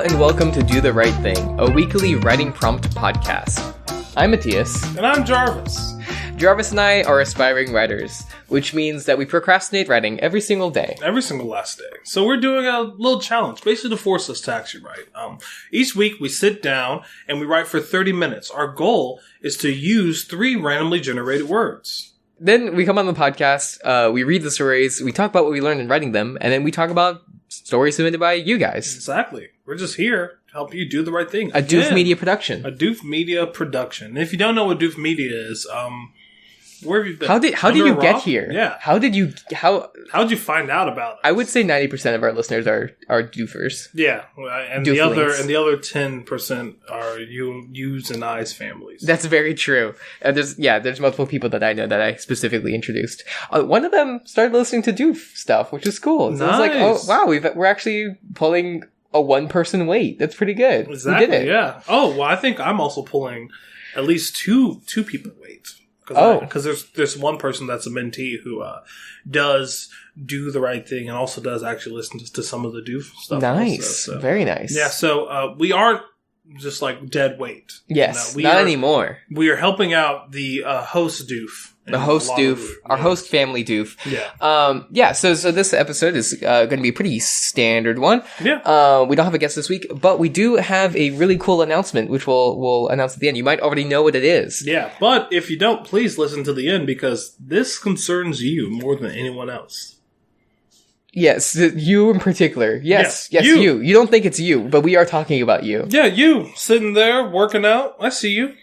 and welcome to Do the Right Thing, a weekly writing prompt podcast. I'm Matthias. And I'm Jarvis. Jarvis and I are aspiring writers, which means that we procrastinate writing every single day. Every single last day. So we're doing a little challenge, basically to force us to actually write. Each week we sit down and we write for 30 minutes. Our goal is to use 3 randomly generated words. Then we come on the podcast, we read the stories, we talk about what we learned in writing them, and then we talk about stories submitted by you guys. Exactly. We're just here to help you do the right thing. A Doof Media production. A Doof Media production. And if you don't know what Doof Media is, where have you been? How did you get here? Yeah. How'd you find out about it? I would say 90% of our listeners are doofers. Yeah. And the other 10% are yous and I's families. That's very true. There's multiple people that I know that I specifically introduced. One of them started listening to Doof stuff, which is cool. So nice. I was like, oh wow, we're actually pulling a 1-person weight. That's pretty good. Exactly. We did it. Yeah. Oh, well, I think I'm also pulling at least two people weight. Because there's one person that's a mentee who does do the right thing and also does actually listen to some of the Doof stuff. Nice. Also, so. Very nice. Yeah, so we aren't just like dead weight. Yes, not anymore. We are helping out the host Doof. The host Doof, our host family Doof. Yeah. So this episode is going to be a pretty standard one. Yeah. We don't have a guest this week, but we do have a really cool announcement, which we'll announce at the end. You might already know what it is. Yeah, but if you don't, please listen to the end because this concerns you more than anyone else. Yes, you in particular. Yes, you. You don't think it's you, but we are talking about you. Yeah, you sitting there working out. I see you.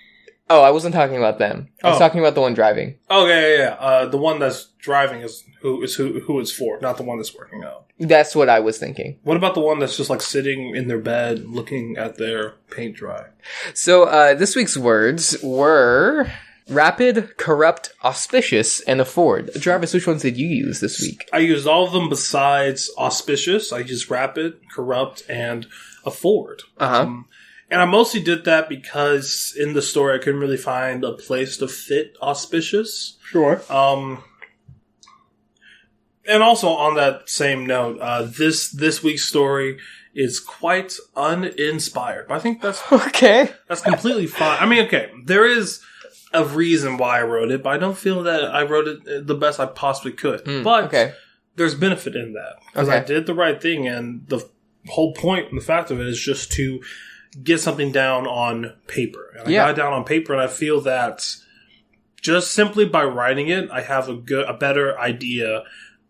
Oh, I wasn't talking about them. I was talking about the one driving. Oh, yeah. The one that's driving is who it's for, not the one that's working out. That's what I was thinking. What about the one that's just like sitting in their bed looking at their paint dry? So, this week's words were rapid, corrupt, auspicious, and afford. Jarvis, which ones did you use this week? I used all of them besides auspicious. I used rapid, corrupt, and afford. Uh-huh. And I mostly did that because in the story I couldn't really find a place to fit auspicious. Sure. And also on that same note, this week's story is quite uninspired. But I think that's okay. That's completely fine. I mean, okay, there is a reason why I wrote it, but I don't feel that I wrote it the best I possibly could. But there's benefit in that because I did the right thing, and the whole point and the fact of it is just to get something down on paper. And I got it down on paper, and I feel that just simply by writing it, I have a better idea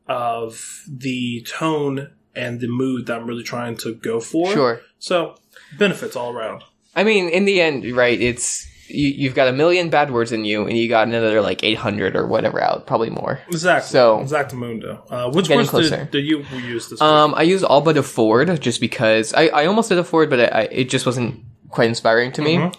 of the tone and the mood that I'm really trying to go for. Sure. So, benefits all around. I mean, in the end, right, it's you've got 1 million bad words in you, and you got another, 800 or whatever out, probably more. Exactly. So, exactamundo. Which words did you use this week? I used all but afford, just because I almost did afford, but it just wasn't quite inspiring to me.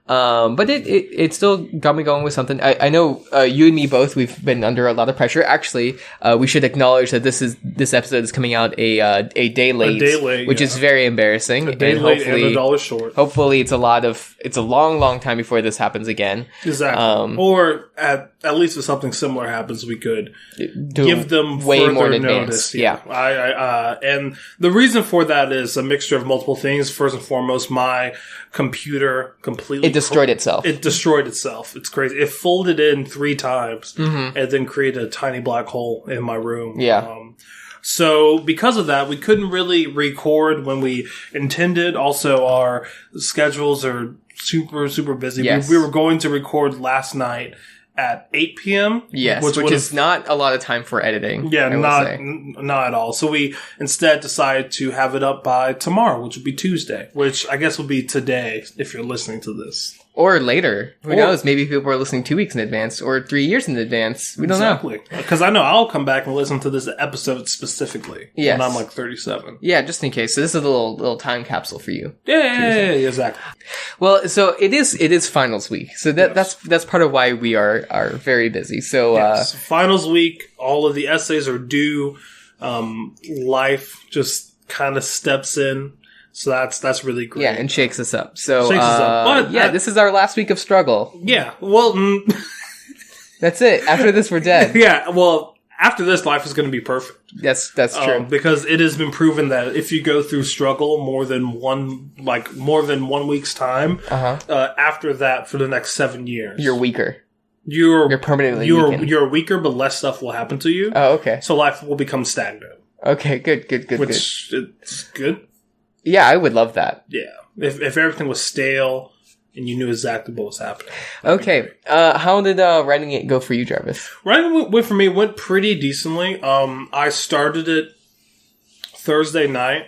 But it still got me going with something. I know you and me both, we've been under a lot of pressure. Actually, we should acknowledge that this episode is coming out a day late, which is very embarrassing. A day late and $1 short. Hopefully it's a long time before this happens again. Exactly. Or at least if something similar happens, we could give them way further more in notice. advance. Yeah. And the reason for that is a mixture of multiple things. First and foremost, my computer completely destroyed itself. It destroyed itself. It's crazy. It folded in 3 times and then created a tiny black hole in my room. Yeah. So because of that, we couldn't really record when we intended. Also, our schedules are super, super busy. Yes. We were going to record last night at 8 p.m. Yes, which is not a lot of time for editing. Yeah, not at all. So we instead decided to have it up by tomorrow, which would be Tuesday, which I guess will be today if you're listening to this. Or later. Who knows? Maybe people are listening 2 weeks in advance or 3 years in advance. We don't know. Because I know I'll come back and listen to this episode specifically when I'm 37. Yeah, just in case. So this is a little time capsule for you. Yeah, exactly. Well, so it is finals week. So that's part of why we are very busy. So finals week, all of the essays are due. Life just kind of steps in. So that's really great. Yeah, and shakes us up. So shakes us up. But this is our last week of struggle. Yeah. Well, that's it. After this, we're dead. Yeah. Well, after this, life is going to be perfect. Yes, that's true. Because it has been proven that if you go through struggle more than 1 week's time, after that, for the next 7 years, you're weaker. You're permanently you're weaker, but less stuff will happen to you. Oh, okay. So life will become stagnant. Okay, good. It's good. Yeah, I would love that. Yeah, if everything was stale and you knew exactly what was happening. Okay, how did writing it go for you, Jarvis? Writing for me went pretty decently. I started it Thursday night.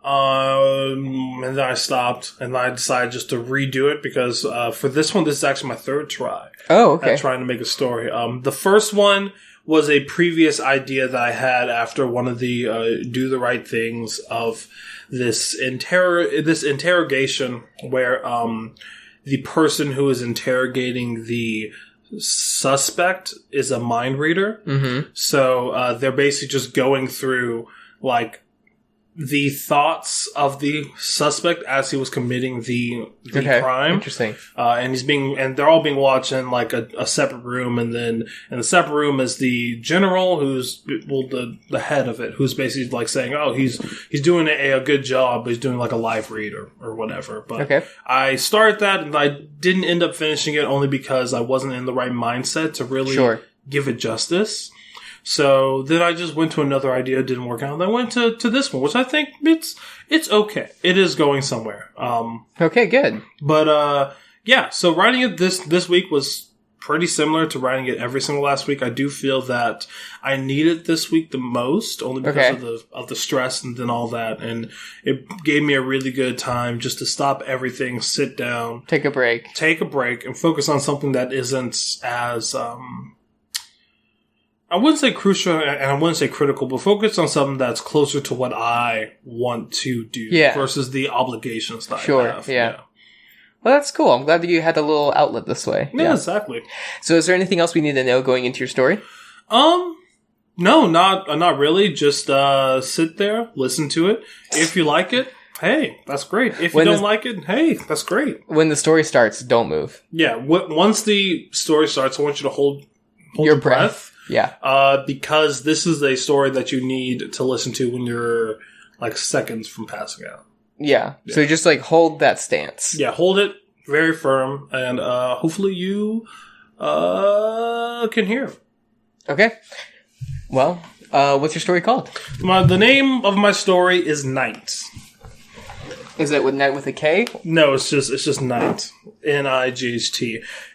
And then I stopped, and I decided just to redo it because for this one, this is actually my third try. Oh, okay. At trying to make a story. The first one was a previous idea that I had after one of the Do the Right Things of this interrogation where the person who is interrogating the suspect is a mind reader. Mm-hmm. So they're basically just going through like the thoughts of the suspect as he was committing the crime. Interesting. And they're all being watched in like a separate room, and then in the separate room is the general who's the head of it, who's basically like saying, "Oh, he's doing a good job, but he's doing like a live read or whatever." But I started that, and I didn't end up finishing it only because I wasn't in the right mindset to really give it justice. So then I just went to another idea, it didn't work out. And I went to this one, which I think it's okay. It is going somewhere. Okay, good. But yeah, so writing it this week was pretty similar to writing it every single last week. I do feel that I needed this week the most, only because of the stress and then all that. And it gave me a really good time just to stop everything, sit down, take a break, and focus on something that isn't as I wouldn't say crucial and I wouldn't say critical, but focus on something that's closer to what I want to do versus the obligations that I have. Yeah. Well, that's cool. I'm glad that you had a little outlet this way. Yeah, exactly. So is there anything else we need to know going into your story? No, not really. Just sit there, listen to it. If you like it, hey, that's great. If you don't like it, hey, that's great. When the story starts, don't move. Yeah, once the story starts, I want you to hold your breath. Yeah. Because this is a story that you need to listen to when you're like seconds from passing out. Yeah. So just like hold that stance. Yeah, hold it very firm, and hopefully you can hear. Okay. Well, what's your story called? The name of my story is Night. Is it with Night with a K? No, it's just Night. Night.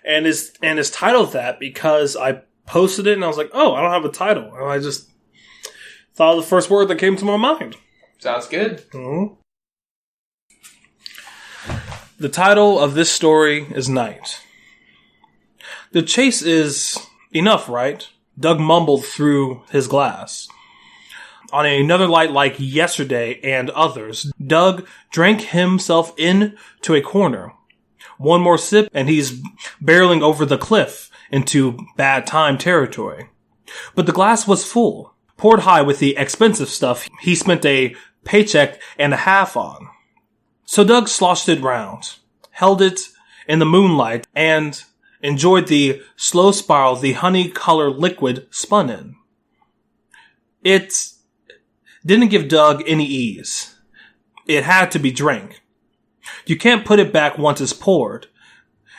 And it's titled that because I posted it and I was like, oh, I don't have a title. And I just thought of the first word that came to my mind. Sounds good. Mm-hmm. The title of this story is Night. The chase is enough, right? Doug mumbled through his glass. On another night like yesterday and others, Doug drank himself into a corner. One more sip and he's barreling over the cliff into bad time territory. But the glass was full, poured high with the expensive stuff he spent a paycheck and a half on. So Doug sloshed it round, held it in the moonlight, and enjoyed the slow spiral the honey-colored liquid spun in. It didn't give Doug any ease. It had to be drank. You can't put it back once it's poured.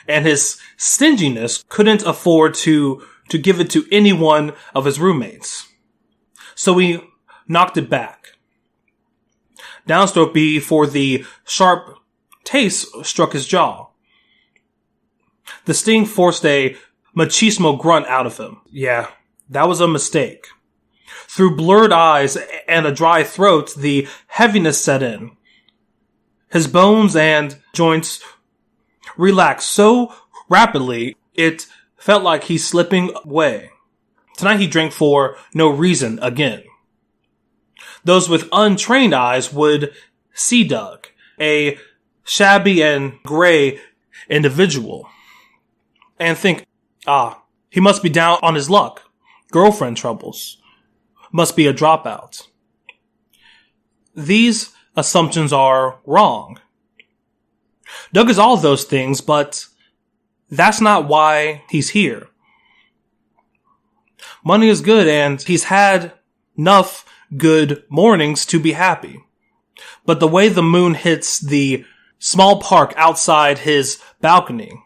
And his stinginess couldn't afford to give it to any one of his roommates. So he knocked it back. Downstroke before the sharp taste struck his jaw. The sting forced a machismo grunt out of him. Yeah, that was a mistake. Through blurred eyes and a dry throat, the heaviness set in. His bones and joints relaxed so rapidly, it felt like he's slipping away. Tonight he drank for no reason again. Those with untrained eyes would see Doug, a shabby and gray individual, and think, he must be down on his luck. Girlfriend troubles. Must be a dropout. These assumptions are wrong. Doug is all of those things, but that's not why he's here. money is good and he's had enough good mornings to be happy. But the way the moon hits the small park outside his balcony,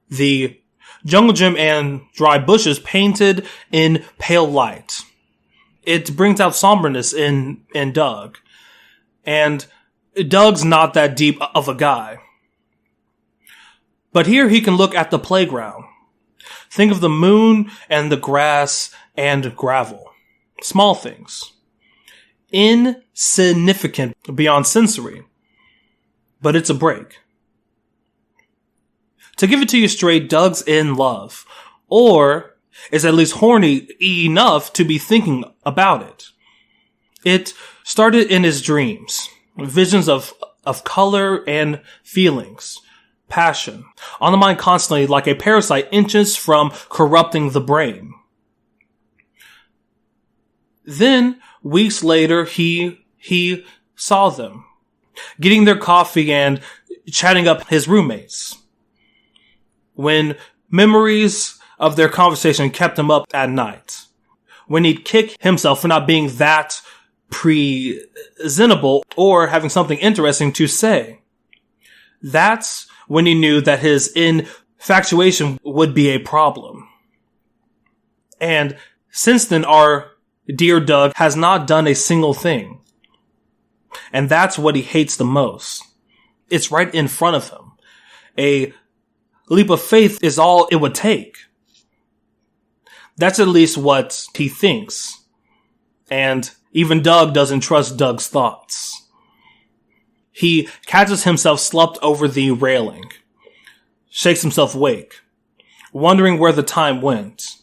the jungle gym and dry bushes painted in pale light, it brings out somberness in Doug. And Doug's not that deep of a guy. But here he can look at the playground. Think of the moon and the grass and gravel. Small things. Insignificant beyond sensory. But it's a break. To give it to you straight, Doug's in love. Or is at least horny enough to be thinking about it. It started in his dreams. Visions of color and feelings. Passion. On the mind constantly like a parasite inches from corrupting the brain. Then, weeks later, he saw them. Getting their coffee and chatting up his roommates. When memories of their conversation kept him up at night. When he'd kick himself for not being that presentable or having something interesting to say. That's when he knew that his infatuation would be a problem. And since then, our dear Doug has not done a single thing. And that's what he hates the most. It's right in front of him. A leap of faith is all it would take. That's at least what he thinks. And even Doug doesn't trust Doug's thoughts. He catches himself slumped over the railing. Shakes himself awake. Wondering where the time went.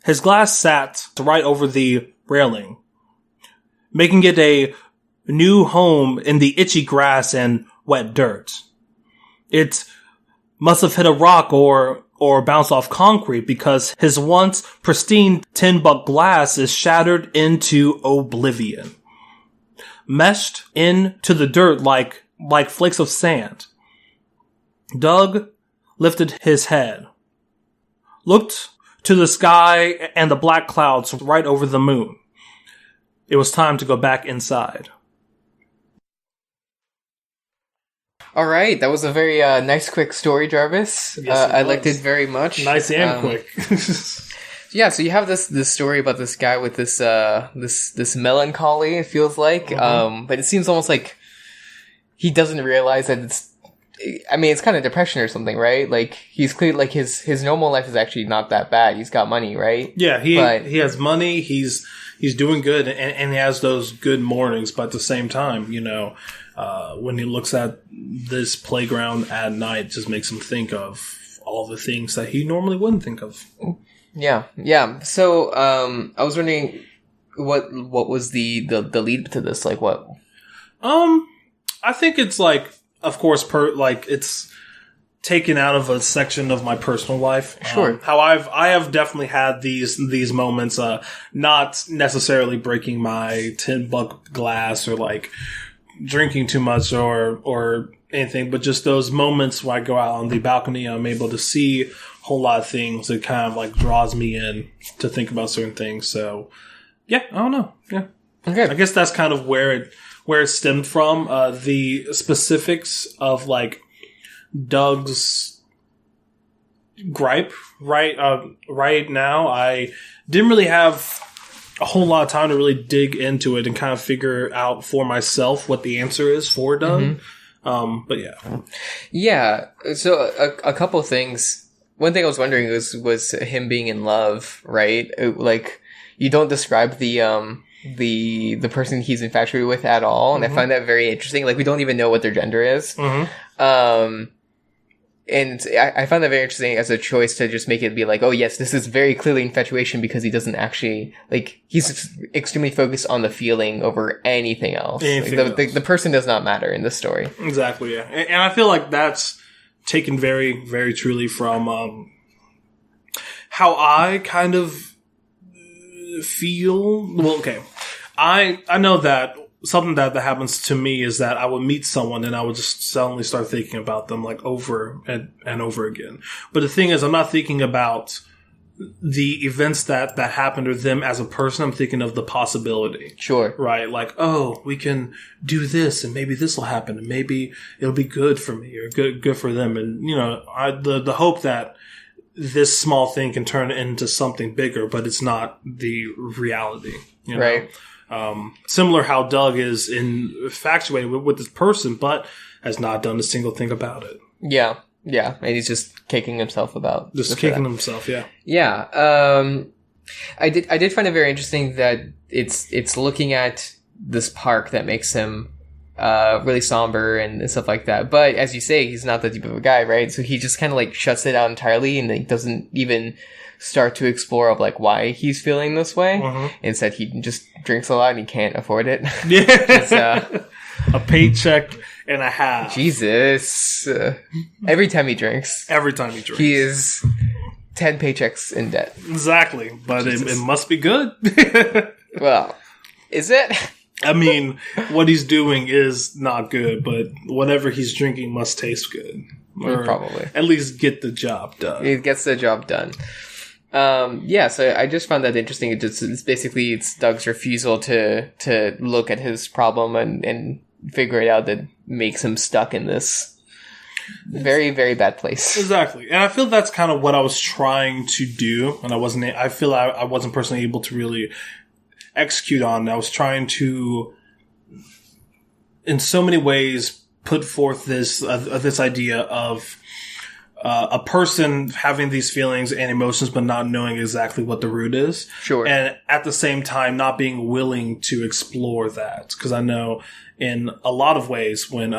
His glass sat right over the railing. Making it a new home in the itchy grass and wet dirt. It must have hit a rock or bounced off concrete because his once pristine $10 glass is shattered into oblivion. Meshed into the dirt like flakes of sand. Doug lifted his head. Looked to the sky and the black clouds right over the moon. It was time to go back inside. All right, that was a very nice, quick story, Jarvis. Yes, I liked it very much. Nice and quick. Yeah, so you have this story about this guy with this melancholy. It feels like, but it seems almost like he doesn't realize that it's. I mean, it's kind of depression or something, right? Like he's clear. Like his normal life is actually not that bad. He's got money, right? Yeah, he has money. He's doing good, and he has those good mornings. But at the same time, when he looks at this playground at night, it just makes him think of all the things that he normally wouldn't think of. Yeah. So, I was wondering what was the lead to this? Like what? I think it's like, of course, it's taken out of a section of my personal life. Sure. How I have definitely had these moments, not necessarily breaking my $10 glass or like drinking too much or anything, but just those moments where I go out on the balcony, I'm able to see a whole lot of things. It kind of like draws me in to think about certain things. So yeah, I don't know. Yeah. Okay. I guess that's kind of where it stemmed from. The specifics of like Doug's gripe right now, I didn't really have a whole lot of time to really dig into it and kind of figure out for myself what the answer is for Doug. But yeah. Yeah. So a couple of things. One thing I was wondering was him being in love, right? Like you don't describe the person he's infatuated with at all. And I find that very interesting. Like we don't even know what their gender is. And I found that very interesting as a choice to just make it be like, oh yes, this is very clearly infatuation because he doesn't actually, like, he's extremely focused on the feeling over anything else. The person does not matter in this story. Exactly, yeah. And I feel like that's taken very, very truly from how I kind of feel. Well, okay. I know that something that happens to me is that I would meet someone and I would just suddenly start thinking about them like over and over again. But the thing is, I'm not thinking about the events that happened to them as a person, I'm thinking of the possibility. Sure. Right? Like, oh, we can do this and maybe this will happen and maybe it'll be good for me or good for them. And, the hope that this small thing can turn into something bigger, but it's not the reality. Right. Similar how Doug is infatuated with this person, but has not done a single thing about it. Yeah. Yeah. And he's just kicking himself about. Just kicking himself. Yeah. Yeah. I did find it very interesting that it's looking at this park that makes him really somber and stuff like that. But as you say, he's not that deep of a guy, right? So he just kind of like shuts it out entirely and like doesn't even start to explore of like why he's feeling this way. Instead, he just drinks a lot and he can't afford it. Yeah. A paycheck and a half. Jesus. Every time he drinks. He is 10 paychecks in debt. Exactly. But it must be good. Well, is it? I mean, what he's doing is not good, but whatever he's drinking must taste good. Or probably. At least get the job done. It gets the job done. So I just found that interesting. It's basically Doug's refusal to look at his problem and figure it out that makes him stuck in this very, very bad place. Exactly. And I feel that's kind of what I was trying to do, and I wasn't personally able to really execute on. I was trying to, in so many ways, put forth this idea of a person having these feelings and emotions, but not knowing exactly what the root is. Sure. And at the same time, not being willing to explore that. Because I know in a lot of ways when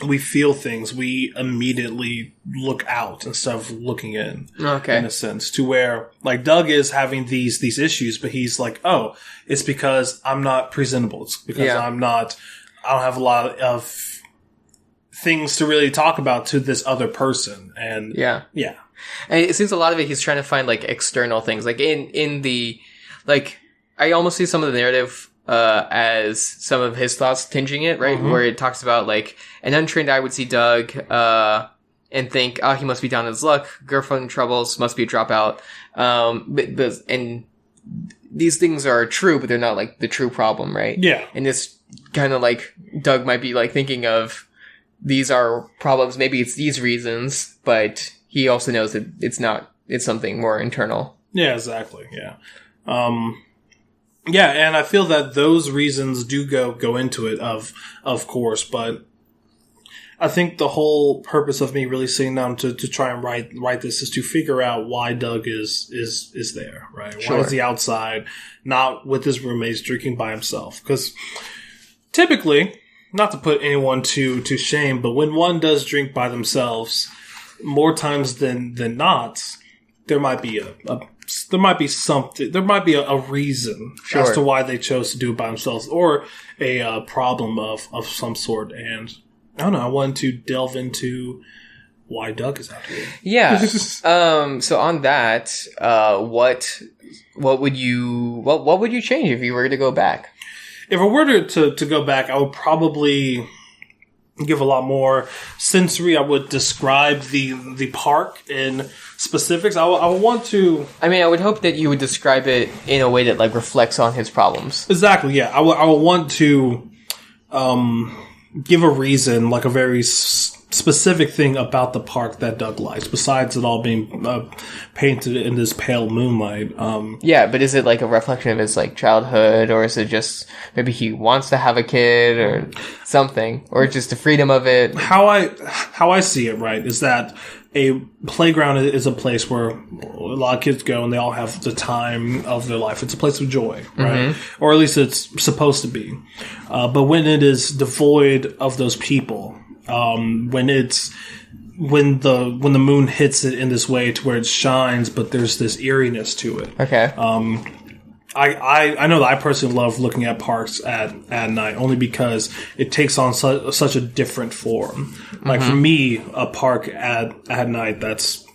we feel things, we immediately look out instead of looking in. Okay. In a sense, to where like Doug is having these issues, but he's like, oh, it's because I'm not presentable. It's because I don't have a lot of things to really talk about to this other person. And yeah. And it seems a lot of it he's trying to find like external things. Like in the like I almost see some of the narrative as some of his thoughts tinging it, right? Where it talks about like an untrained eye would see Doug and think, oh, he must be down in his luck, girlfriend troubles, must be a dropout. And these things are true, but they're not like the true problem, right? Yeah. And this kind of like Doug might be like thinking of these are problems, maybe it's these reasons, but he also knows that it's something more internal. Yeah, exactly. Yeah. Yeah, and I feel that those reasons do go into it, of course, but I think the whole purpose of me really sitting down to try and write this is to figure out why Doug is there, right? Sure. Why is he outside, not with his roommates, drinking by himself? Because typically, not to put anyone to shame, but when one does drink by themselves, more times than not, there might be a reason as to why they chose to do it by themselves, or a problem of some sort. And I don't know, I wanted to delve into why Doug is out here. Yeah. So on that, what would you change if you were to go back? If I were to go back, I would probably give a lot more sensory. I would describe the park in specifics. I would want to... I mean, I would hope that you would describe it in a way that like reflects on his problems. Exactly, yeah. I would want to give a reason, like a very specific thing about the park that Doug likes, besides it all being painted in this pale moonlight. Yeah, but is it like a reflection of his like childhood, or is it just maybe he wants to have a kid or something, or just the freedom of it? How I see it, right, is that a playground is a place where a lot of kids go and they all have the time of their life. It's a place of joy, right? Mm-hmm. Or at least it's supposed to be. But when it is devoid of those people, when the moon hits it in this way to where it shines, but there's this eeriness to it. Okay. I know that I personally love looking at parks at night, only because it takes on such a different form. Like for me, a park at night that's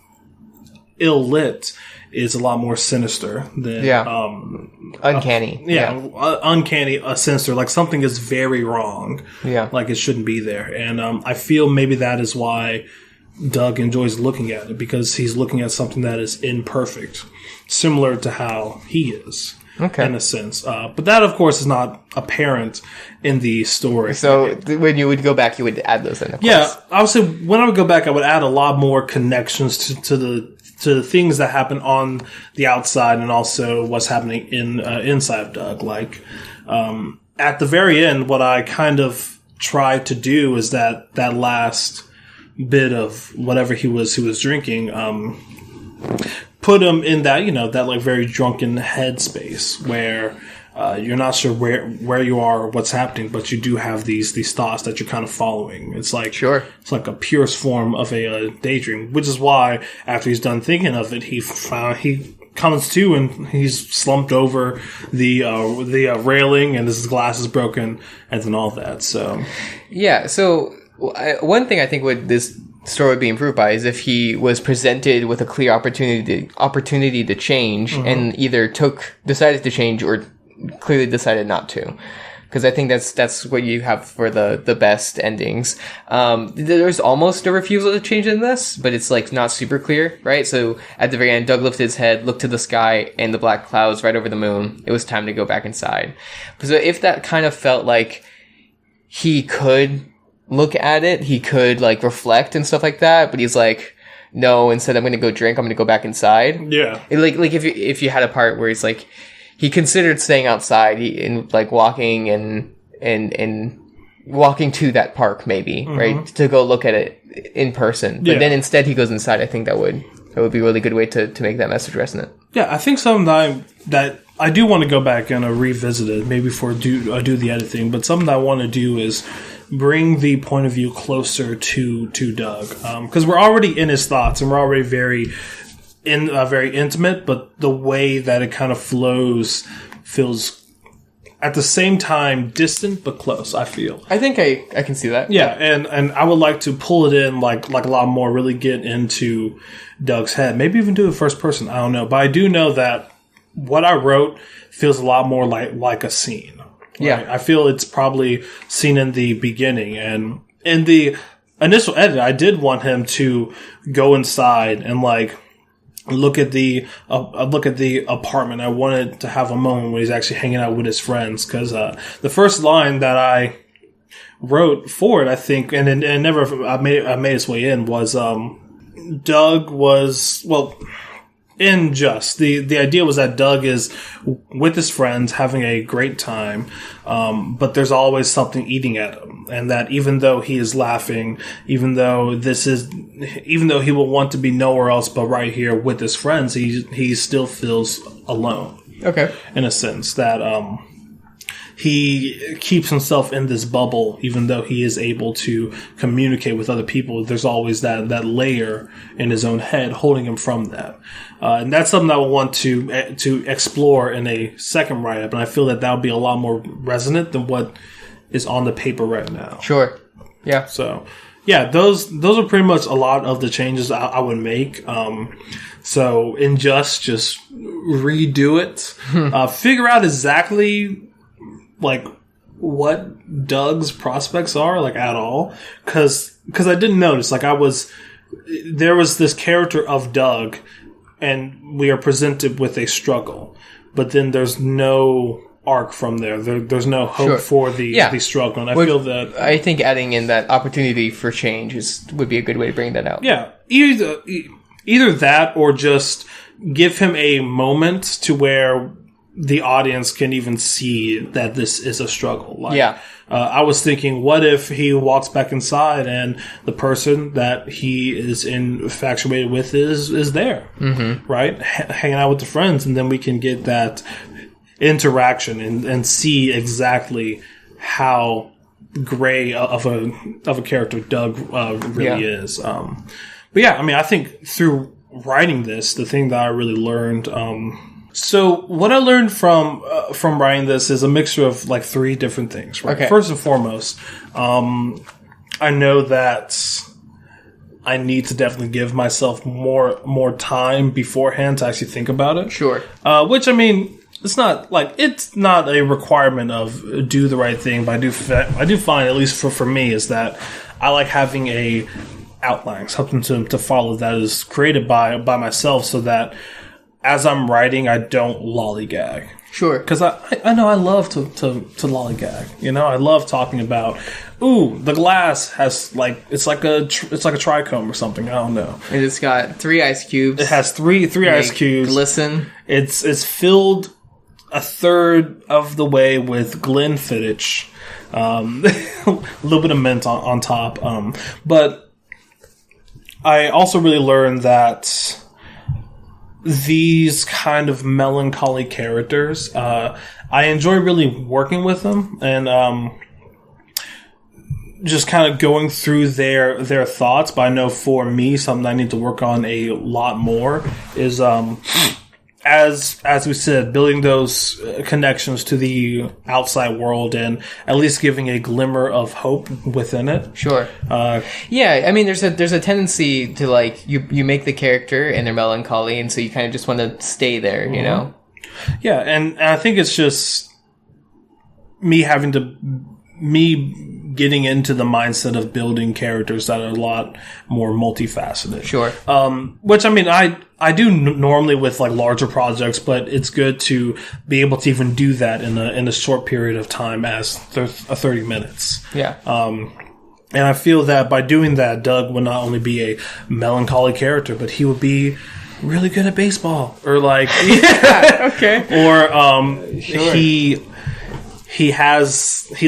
ill lit is a lot more sinister than uncanny. Uncanny, sinister. Like something is very wrong. Yeah, like it shouldn't be there. And I feel maybe that is why Doug enjoys looking at it because he's looking at something that is imperfect, similar to how he is. Okay. In a sense. But that, of course, is not apparent in the story. So when you would go back, you would add those in, of course. Yeah. I would say when I would go back, I would add a lot more connections to the things that happen on the outside and also what's happening inside of Doug. Like, at the very end, what I kind of tried to do is that last bit of whatever he was drinking, put him in that, that like very drunken headspace where you're not sure where you are or what's happening, but you do have these thoughts that you're kind of following. It's like it's like a purest form of a daydream, which is why after he's done thinking of it, he comes to and he's slumped over the railing and his glass is broken and then all that. So yeah. So one thing I think this story would be improved by is if he was presented with a clear opportunity to change and either decided to change or clearly decided not to. Because I think that's what you have for the best endings. There's almost a refusal to change in this, but it's like not super clear, right? So at the very end, Doug lifted his head, looked to the sky and the black clouds right over the moon. It was time to go back inside. So if that kind of felt like he could look at it, he could like reflect and stuff like that, but he's like, no, instead I'm going to go drink, I'm going to go back inside. Yeah. Like if you had a part where he's like, he considered staying outside and like walking and walking to that park maybe, right? To go look at it in person. But then instead he goes inside. I think that would be a really good way to make that message resonant. Yeah, I think something that I do want to go back and revisit it, maybe do the editing, but something that I want to do is bring the point of view closer to Doug. Because we're already in his thoughts and we're already very intimate, but the way that it kind of flows feels at the same time distant but close, I feel. I think I can see that. Yeah, and I would like to pull it in like a lot more, really get into Doug's head. Maybe even do it first person, I don't know. But I do know that what I wrote feels a lot more like a scene. Right? Yeah. I feel it's probably seen in the beginning. And in the initial edit, I did want him to go inside and like look at the apartment. I wanted to have a moment where he's actually hanging out with his friends, because the first line that I wrote for it, I think, and it never made its way in, was Doug was in just the idea was that Doug is with his friends having a great time, but there's always something eating at him, and that even though he is laughing, even though he will want to be nowhere else but right here with his friends, he still feels alone. Okay, in a sense that he keeps himself in this bubble, even though he is able to communicate with other people. There's always that layer in his own head holding him from that. And that's something I would want to explore in a second write-up. And I feel that would be a lot more resonant than what is on the paper right now. Sure. Yeah. So, yeah, those are pretty much a lot of the changes I would make. So in just redo it, figure out exactly like what Doug's prospects are, like at all, because I didn't notice. Like there was this character of Doug, and we are presented with a struggle, but then there's no arc from there. There's no hope for the struggle, and I think adding in that opportunity for change would be a good way to bring that out. Yeah, either that or just give him a moment to where the audience can even see that this is a struggle. I was thinking, what if he walks back inside and the person that he is infatuated with is there, right? Hanging out with the friends, and then we can get that interaction and see exactly how gray of a character Doug really is. But yeah, I mean, I think through writing this, the thing that I really learned. So what I learned from writing this is a mixture of like three different things. Right? Okay. First and foremost, I know that I need to definitely give myself more time beforehand to actually think about it. Sure. Which, I mean, it's not a requirement of do the right thing, but I do find, at least for me, is that I like having a outline, something to follow that is created by myself, so that as I'm writing, I don't lollygag. Sure. Because I know I love to lollygag. You know, I love talking about, ooh, the glass has it's like a trichome or something. I don't know. And it's got 3 ice cubes. It has three ice cubes. Glisten. It's filled a third of the way with Glenfiddich. A little bit of mint on top. But I also really learned that these kind of melancholy characters, I enjoy really working with them and just kind of going through their thoughts. But I know for me, something I need to work on a lot more is as we said, building those connections to the outside world and at least giving a glimmer of hope within it. Sure. Yeah, I mean, there's a tendency to, like, you make the character and they're melancholy, and so you kind of just want to stay there, you know? Yeah, and I think it's just me getting into the mindset of building characters that are a lot more multifaceted. Sure. Which, I mean, I do normally with, like, larger projects, but it's good to be able to even do that in a short period of time as 30 minutes. Yeah. And I feel that by doing that, Doug would not only be a melancholy character, but he would be really good at baseball. Or, like... yeah, okay. Or sure. he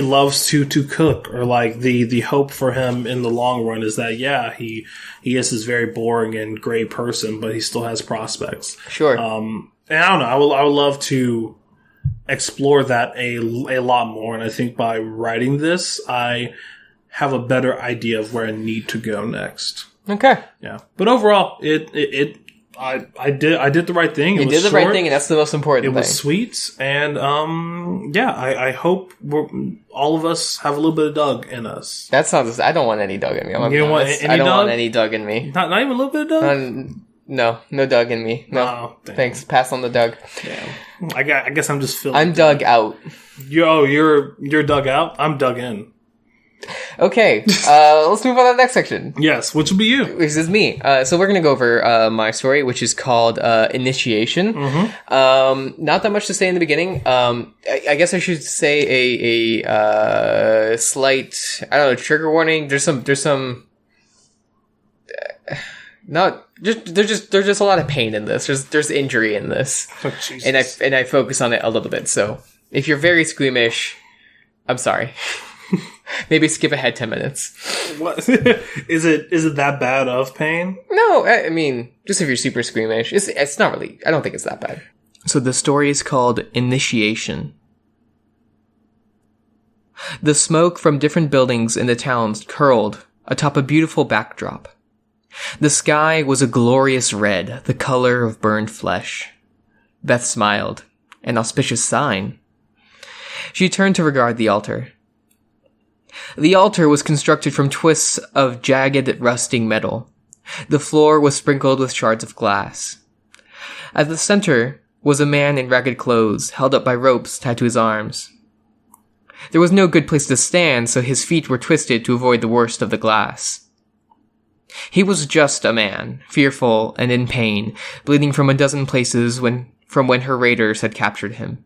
loves to cook, or like the hope for him in the long run is that he is this very boring and gray person, but he still has prospects. Sure. And I don't know, I would love to explore that a lot more, and I think by writing this, I have a better idea of where I need to go next. Okay. Yeah. But overall, I did the right thing. You did the right thing, and that's the most important thing. It was sweet, and I hope all of us have a little bit of Doug in us. That sounds... I don't want any Doug in me. You don't want any Doug? I don't want any Doug in me. Not even a little bit of Doug? No Doug in me. No, oh, thanks. Pass on the Doug. Yeah. I guess I'm just feeling... I'm Doug out. You're Doug out? I'm Doug in. Okay, let's move on to the next section. Yes, which will be you. Which is me. So we're going to go over my story, which is called Initiation. Mm-hmm. Not that much to say in the beginning. I guess I should say a slight, I don't know, trigger warning. There's just a lot of pain in this. There's injury in this. Oh, Jesus. And I focus on it a little bit. So if you're very squeamish, I'm sorry. Maybe skip ahead 10 minutes. What is it that bad of pain? No, I mean, just if you're super squeamish, it's not really. I don't think it's that bad. So the story is called Initiation. The smoke from different buildings in the towns curled atop a beautiful backdrop. The sky was a glorious red, the color of burned flesh. Beth smiled. An auspicious sign. She turned to regard the altar. The altar was constructed from twists of jagged, rusting metal. The floor was sprinkled with shards of glass. At the center was a man in ragged clothes, held up by ropes tied to his arms. There was no good place to stand, so his feet were twisted to avoid the worst of the glass. He was just a man, fearful and in pain, bleeding from a dozen places from when her raiders had captured him.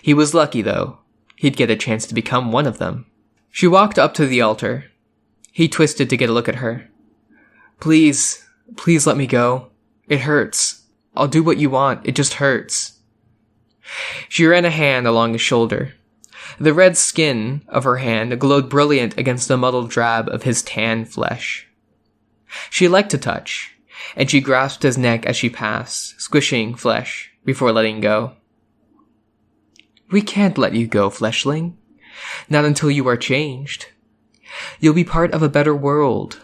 He was lucky, though. He'd get a chance to become one of them. She walked up to the altar. He twisted to get a look at her. Please let me go. It hurts. I'll do what you want. It just hurts. She ran a hand along his shoulder. The red skin of her hand glowed brilliant against the muddled drab of his tan flesh. She liked to touch, and she grasped his neck as she passed, squishing flesh before letting go. We can't let you go, fleshling. Not until you are changed. You'll be part of a better world.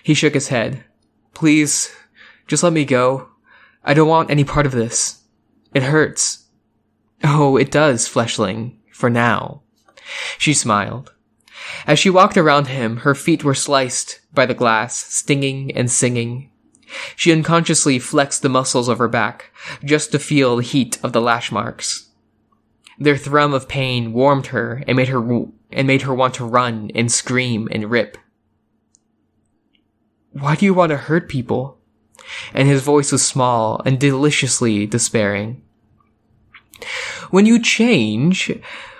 He shook his head. Please, just let me go. I don't want any part of this. It hurts. Oh, it does, fleshling. For now. She smiled. As she walked around him, her feet were sliced by the glass, stinging and singing. She unconsciously flexed the muscles of her back, just to feel the heat of the lash marks. Their thrum of pain warmed her and made her want to run and scream and rip. Why do you want to hurt people? And his voice was small and deliciously despairing. When you change,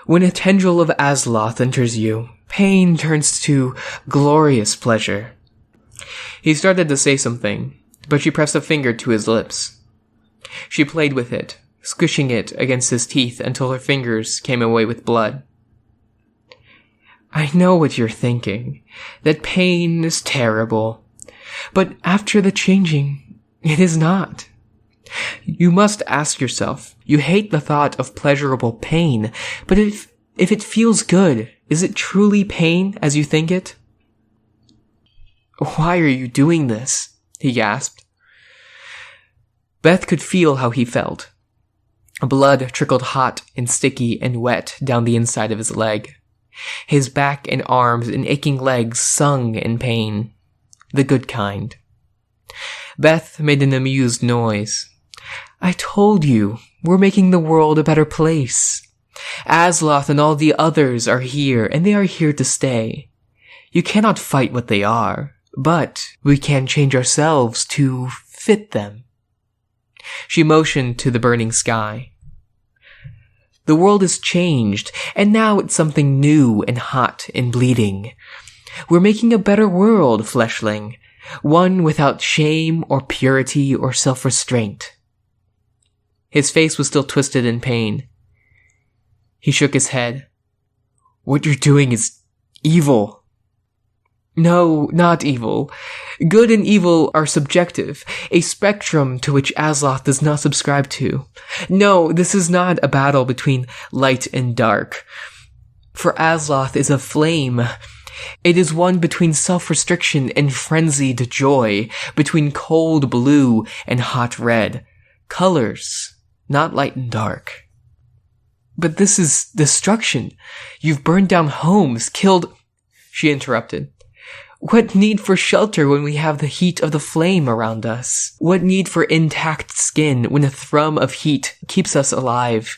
when a tendril of Azeroth enters you, pain turns to glorious pleasure. He started to say something, but she pressed a finger to his lips. She played with it, squishing it against his teeth until her fingers came away with blood. I know what you're thinking, that pain is terrible. But after the changing, it is not. You must ask yourself, you hate the thought of pleasurable pain, but if it feels good, is it truly pain as you think it? Why are you doing this? He gasped. Beth could feel how he felt. Blood trickled hot and sticky and wet down the inside of his leg. His back and arms and aching legs sung in pain. The good kind. Beth made an amused noise. I told you, we're making the world a better place. Azeroth and all the others are here, and they are here to stay. You cannot fight what they are, but we can change ourselves to fit them. She motioned to the burning sky. The world has changed, and now it's something new and hot and bleeding. We're making a better world, fleshling. One without shame or purity or self-restraint. His face was still twisted in pain. He shook his head. What you're doing is evil. No, not evil. Good and evil are subjective, a spectrum to which Azeroth does not subscribe to. No, this is not a battle between light and dark. For Azeroth is a flame. It is one between self-restriction and frenzied joy, between cold blue and hot red. Colors, not light and dark. But this is destruction. You've burned down homes, killed... She interrupted. What need for shelter when we have the heat of the flame around us? What need for intact skin when a thrum of heat keeps us alive?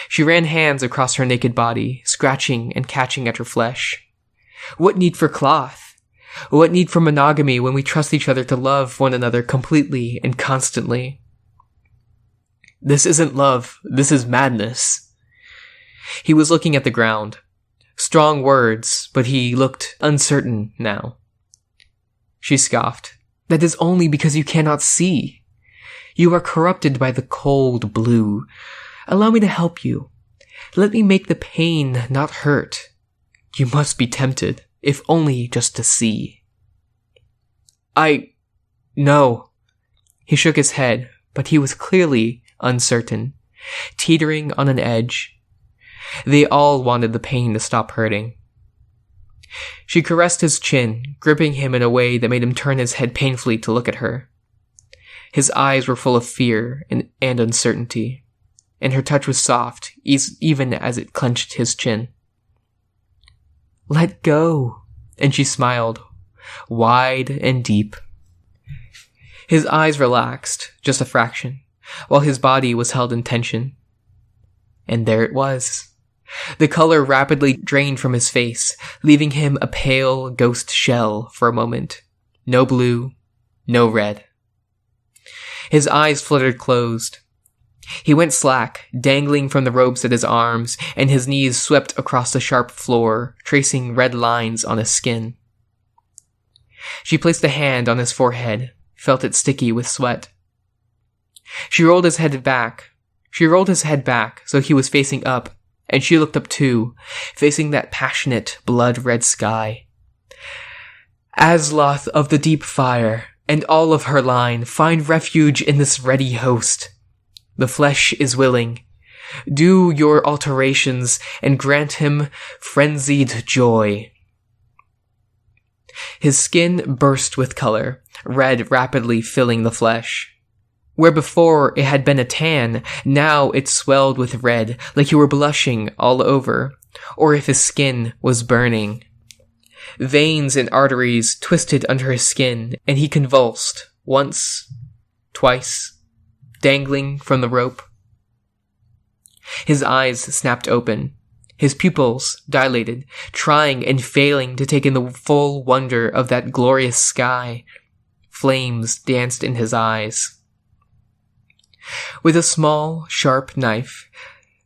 She ran hands across her naked body, scratching and catching at her flesh. What need for cloth? What need for monogamy when we trust each other to love one another completely and constantly? This isn't love, this is madness. He was looking at the ground. Strong words, but he looked uncertain now. She scoffed. That is only because you cannot see. You are corrupted by the cold blue. Allow me to help you. Let me make the pain not hurt. You must be tempted, if only just to see. No. He shook his head, but he was clearly uncertain, teetering on an edge. They all wanted the pain to stop hurting. She caressed his chin, gripping him in a way that made him turn his head painfully to look at her. His eyes were full of fear and uncertainty, and her touch was soft, even as it clenched his chin. Let go, and she smiled, wide and deep. His eyes relaxed, just a fraction, while his body was held in tension. And there it was. The color rapidly drained from his face, leaving him a pale ghost shell for a moment. No blue, no red. His eyes fluttered closed. He went slack, dangling from the ropes at his arms, and his knees swept across the sharp floor, tracing red lines on his skin. She placed a hand on his forehead, felt it sticky with sweat. She rolled his head back so he was facing up, and she looked up too, facing that passionate, blood-red sky. Azeroth of the deep fire, and all of her line, find refuge in this ready host. The flesh is willing. Do your alterations and grant him frenzied joy. His skin burst with color, red rapidly filling the flesh. Where before it had been a tan, now it swelled with red, like he were blushing all over, or if his skin was burning. Veins and arteries twisted under his skin, and he convulsed, once, twice, dangling from the rope. His eyes snapped open. his pupils dilated, trying and failing to take in the full wonder of that glorious sky. Flames danced in his eyes. With a small, sharp knife,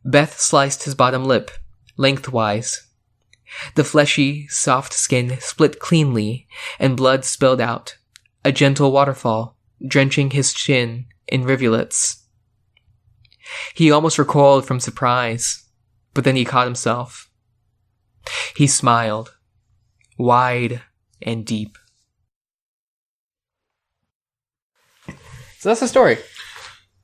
Beth sliced his bottom lip, lengthwise. The fleshy, soft skin split cleanly, and blood spilled out, a gentle waterfall, drenching his chin in rivulets. He almost recoiled from surprise, but then he caught himself. He smiled, wide and deep. So that's the story.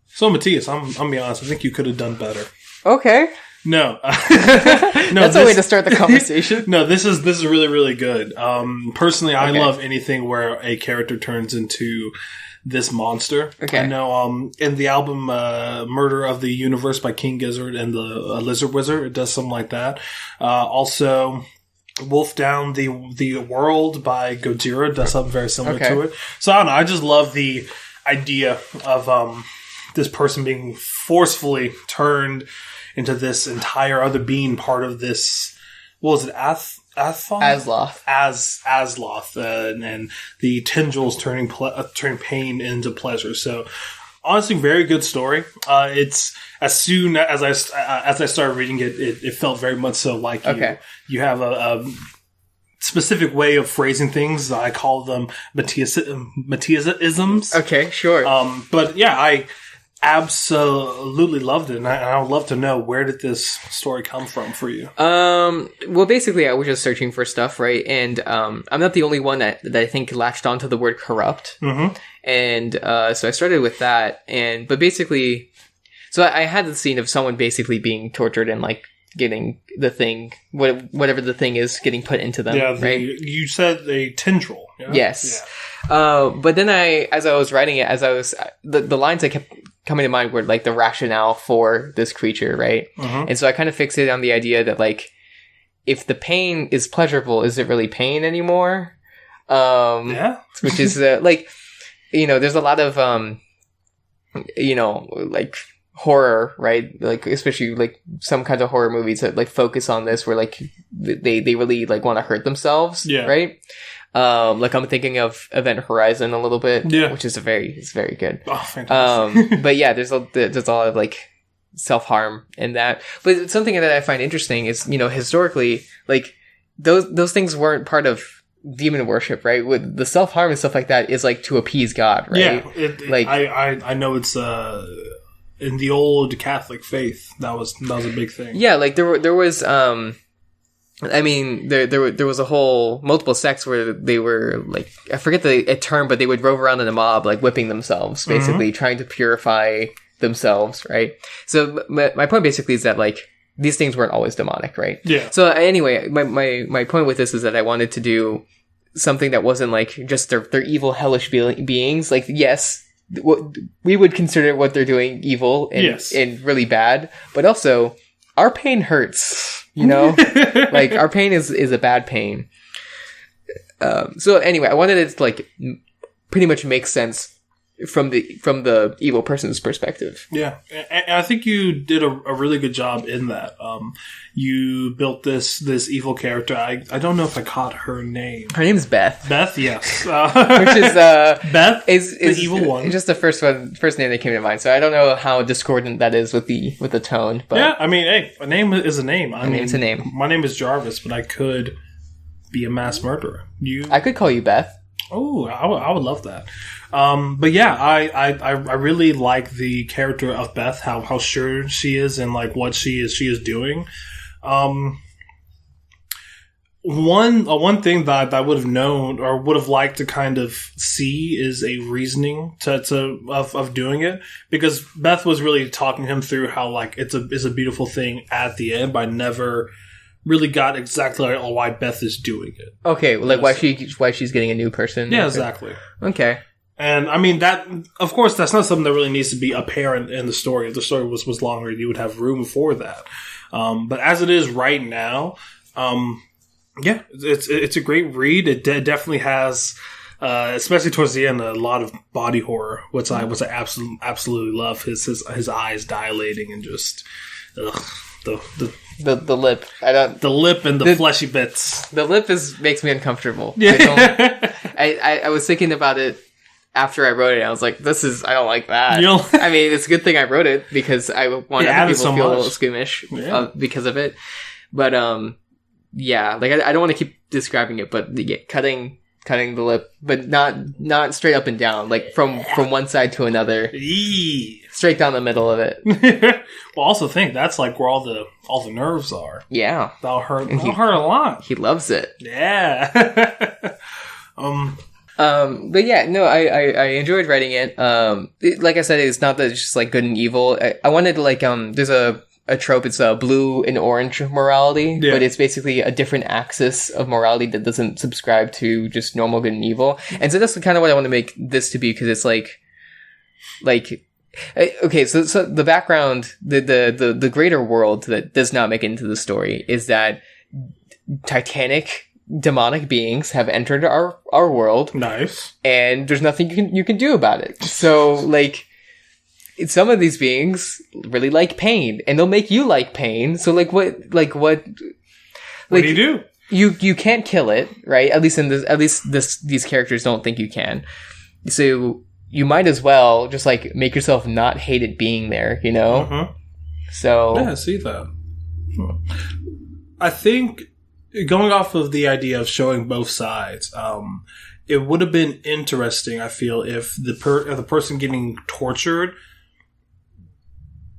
So, Matthias, I'm gonna be honest. I think you could have done better. Okay. No, that's a way to start the conversation. No, this is really, really good. Personally, I love anything where a character turns into this monster. Okay. I know in the album Murder of the Universe by King Gizzard and the Lizard Wizard, it does something like that. Also, Wolf Down the World by Gojira does something very similar to it. So I don't know, I just love the idea of this person being forcefully turned into this entire other being, part of this, what was it, Asloth, and the tendrils turning pain into pleasure. So, honestly, very good story. It's as soon as I started reading it, it felt very much so like you have a specific way of phrasing things. I call them Matthias-isms. Okay, sure. But yeah, I absolutely loved it, and I would love to know, where did this story come from for you? Well, basically, I was just searching for stuff, right? And I'm not the only one that I think latched onto the word corrupt. Mm-hmm. And so I started with that, but basically, so I had the scene of someone basically being tortured and like getting the thing, whatever the thing is, getting put into them. Yeah, right? You said a tendril. Yeah? Yes. Yeah. But then as I was writing it, the lines that kept coming to mind were like the rationale for this creature, right? Mm-hmm. And so I kind of fixated on the idea that like, if the pain is pleasurable, is it really pain anymore? Which is like, there's a lot of like horror, right? Like, especially like some kinds of horror movies that like focus on this, where like they really like want to hurt themselves, right? Like I'm thinking of Event Horizon a little bit, which is it's very good. Oh, fantastic. But yeah, there's a lot of like self-harm in that. But something that I find interesting is, historically, like those things weren't part of demon worship, right? With the self-harm and stuff like that is like to appease God, right? Yeah, I know it's in the old Catholic faith that was a big thing. Yeah, like there was I mean, there was a whole multiple sects where they were like, I forget the term, but they would rove around in a mob, like whipping themselves, basically trying to purify themselves, right? So my point basically is that like these things weren't always demonic, right? Yeah. So anyway, my point with this is that I wanted to do something that wasn't like just they're evil, hellish beings. Like, yes, we would consider what they're doing evil and really bad, but also our pain hurts. Like our pain is a bad pain. So anyway, I wanted it to like pretty much make sense from the evil person's perspective. Yeah, and I think you did a really good job in that. You built this evil character. I don't know if I caught her name. Her name's Beth. Beth, yes. Which is Beth is the evil one. Just the first name that came to mind. So I don't know how discordant that is with the tone. But yeah, I mean, hey, a name is a name. I mean, it's a name. My name is Jarvis, but I could be a mass murderer. I could call you Beth. Oh, I would love that. But yeah, I really like the character of Beth, how sure she is and like what she is doing. One thing that I would have known or would have liked to kind of see is a reasoning of doing it, because Beth was really talking him through how like it's a beautiful thing at the end, but I never really got exactly why Beth is doing it. Okay, like why she's getting a new person. Yeah, exactly. Okay. And I mean that, of course, that's not something that really needs to be apparent in the story. If the story was longer, you would have room for that. But as it is right now, yeah, it's a great read. It definitely has, especially towards the end, a lot of body horror, which I absolutely love. His eyes dilating and just the The lip. I don't. The lip and the fleshy bits. The lip makes me uncomfortable. Yeah. I was thinking about it after I wrote it. I was like, I don't like that. You don't... I mean, it's a good thing I wrote it because I want other people to feel a little squeamish because of it. But yeah, like I don't want to keep describing it, but cutting the lip, but not straight up and down, like from one side to another. Straight down the middle of it. Well, also think that's like where all the nerves are. Yeah, that'll hurt. That'll hurt a lot. He loves it. Yeah. But yeah, no, I enjoyed writing it. Like I said, it's not that it's just like good and evil. I wanted to like there's a trope. It's a blue and orange morality, but it's basically a different axis of morality that doesn't subscribe to just normal good and evil. And so that's kind of what I want to make this to be, because it's like. Okay, so the background, the greater world that does not make it into the story is that Titanic demonic beings have entered our world. Nice. And there's nothing you can do about it. So like, some of these beings really like pain, and they'll make you like pain. So what do you do? You can't kill it, right? At least these characters don't think you can. So you might as well just like make yourself not hate it being there, you know? Uh-huh. So yeah, I see that. I think going off of the idea of showing both sides, it would have been interesting, I feel, if the person getting tortured,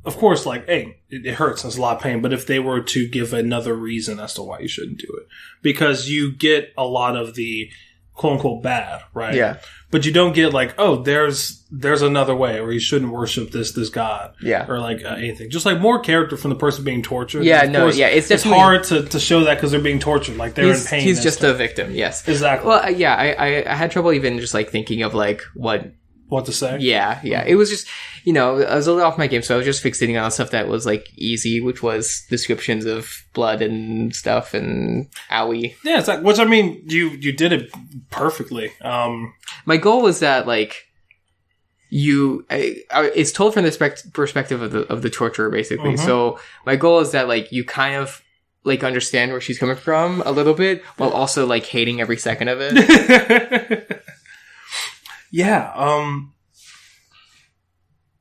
of course, like, hey, it hurts, there's a lot of pain, but if they were to give another reason as to why you shouldn't do it, because you get a lot of the quote-unquote bad, right? Yeah. But you don't get like, oh, there's another way, or you shouldn't worship this god, or like anything. Just like more character from the person being tortured. Yeah, no, yeah, it's hard to show that because they're being tortured, like they're in pain. He's just a victim. Yes, exactly. Well, yeah, I had trouble even just like thinking of like what to say. Yeah. It was just, I was a little off my game, so I was just fixating on stuff that was like easy, which was descriptions of blood and stuff and owie. Yeah, it's like, which I mean, you did it perfectly. My goal was that like it's told from the perspective of the torturer, basically. Mm-hmm. So my goal is that like you kind of like understand where she's coming from a little bit, while also like hating every second of it. Yeah,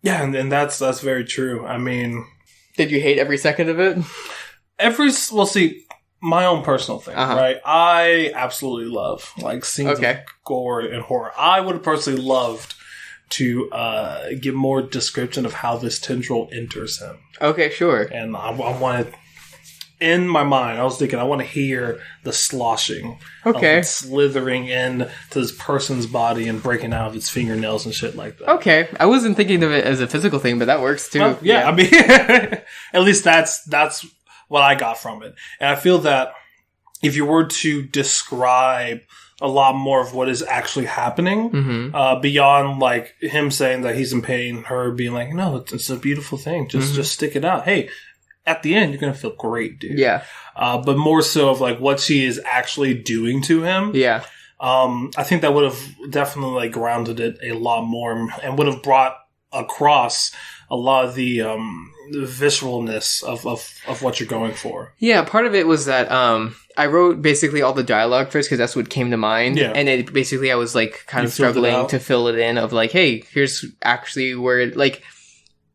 yeah, and that's very true. I mean, did you hate every second of it? See, my own personal thing, right? I absolutely love like scenes of gore and horror. I would have personally loved to give more description of how this tendril enters him. Okay, sure. And I wanted. In my mind, I was thinking, I want to hear the sloshing, of it slithering in to this person's body and breaking out of its fingernails and shit like that. Okay, I wasn't thinking of it as a physical thing, but that works too. Well, yeah, I mean, at least that's what I got from it. And I feel that if you were to describe a lot more of what is actually happening, beyond like him saying that he's in pain, her being like, no, it's a beautiful thing, just stick it out. Hey, at the end, you're going to feel great, dude. Yeah. But more so of like what she is actually doing to him. Yeah. I think that would have definitely like grounded it a lot more and would have brought across a lot of the visceralness of what you're going for. Yeah. Part of it was that I wrote basically all the dialogue first because that's what came to mind. Yeah. And it basically I was like kind of struggling to fill it in of like, hey, here's actually where it, like,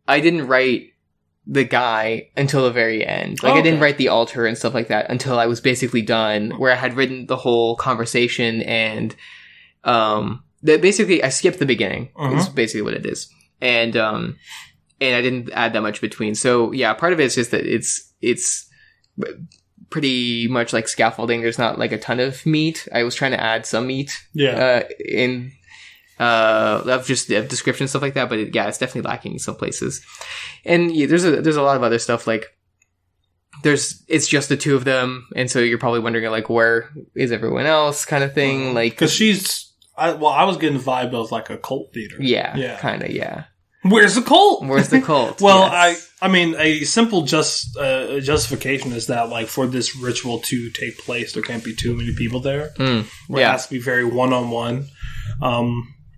I didn't write the guy until the very end. Like, I didn't write the altar and stuff like that until I was basically done, where I had written the whole conversation and, that basically I skipped the beginning, is basically what it is. And I didn't add that much between. So yeah, part of it is just that it's pretty much like scaffolding. There's not like a ton of meat. I was trying to add some meat, in, of just description and stuff like that, but it's definitely lacking in some places. And there's a lot of other stuff, like it's just the two of them, and so you're probably wondering like, where is everyone else, kind of thing, like, because I was getting the vibe of like a cult leader. Yeah. Kind of, yeah. Where's the cult? Well, yes. I mean, a simple justification is that like for this ritual to take place, there can't be too many people there. It has to be very one-on-one.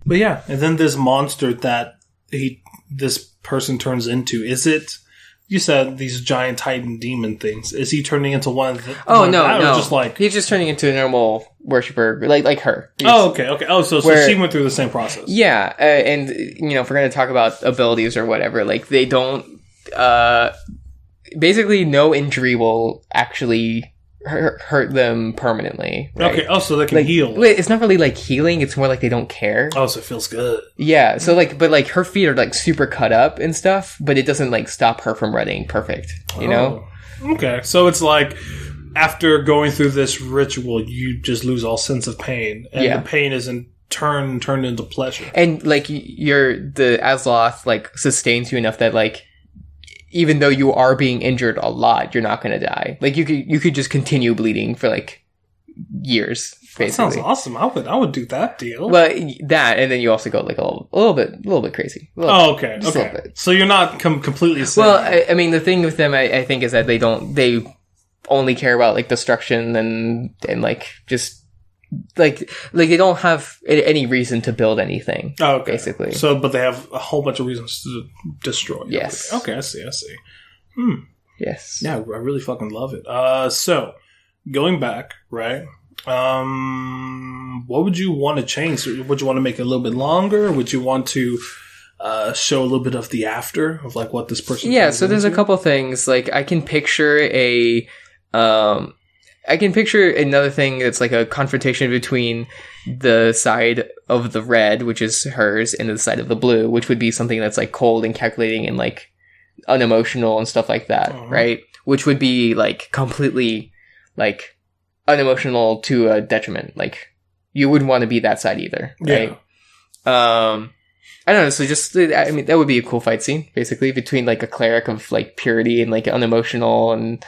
But yeah, and then this monster that this person turns into, is it you said these giant Titan demon things. Is he turning into one of the... No. Or just like... He's just turning into a normal worshiper, like her. Okay. Oh, so she went through the same process. Yeah, and, if we're going to talk about abilities or whatever, like, they don't... basically, no injury will actually hurt them permanently. Right? Okay, so they can heal. It's not really, like, healing, it's more like they don't care. Oh, so it feels good. Yeah, so, like, but, like, her feet are, like, super cut up and stuff, but it doesn't, like, stop her from running perfect, you know? Okay, so it's like, after going through this ritual, you just lose all sense of pain, and the pain isn't turned into pleasure. And, like, the Azeroth, like, sustains you enough that, like, even though you are being injured a lot, you're not going to die. Like, you could just continue bleeding for, like, years, basically. That sounds awesome. I would do that deal. Well, that, and then you also go, like, a little bit crazy. Okay. So you're not completely safe. Well, I mean, the thing with them, I think, is that they only care about, like, destruction and like, just... Like they don't have any reason to build anything. Oh, okay. Basically. So, but they have a whole bunch of reasons to destroy. Yes. Okay, I see. Yes. Yeah, I really fucking love it. So, going back, right? What would you want to change? Would you want to make it a little bit longer? Would you want to show a little bit of the after of like what this person? Yeah. So there's a couple things. Like I can picture another thing that's like a confrontation between the side of the red, which is hers, and the side of the blue, which would be something that's like cold and calculating and like unemotional and stuff like that, right? Which would be like completely like unemotional to a detriment. Like you wouldn't want to be that side either, right? I don't know. So just, I mean, that would be a cool fight scene, basically, between like a cleric of like purity and like unemotional and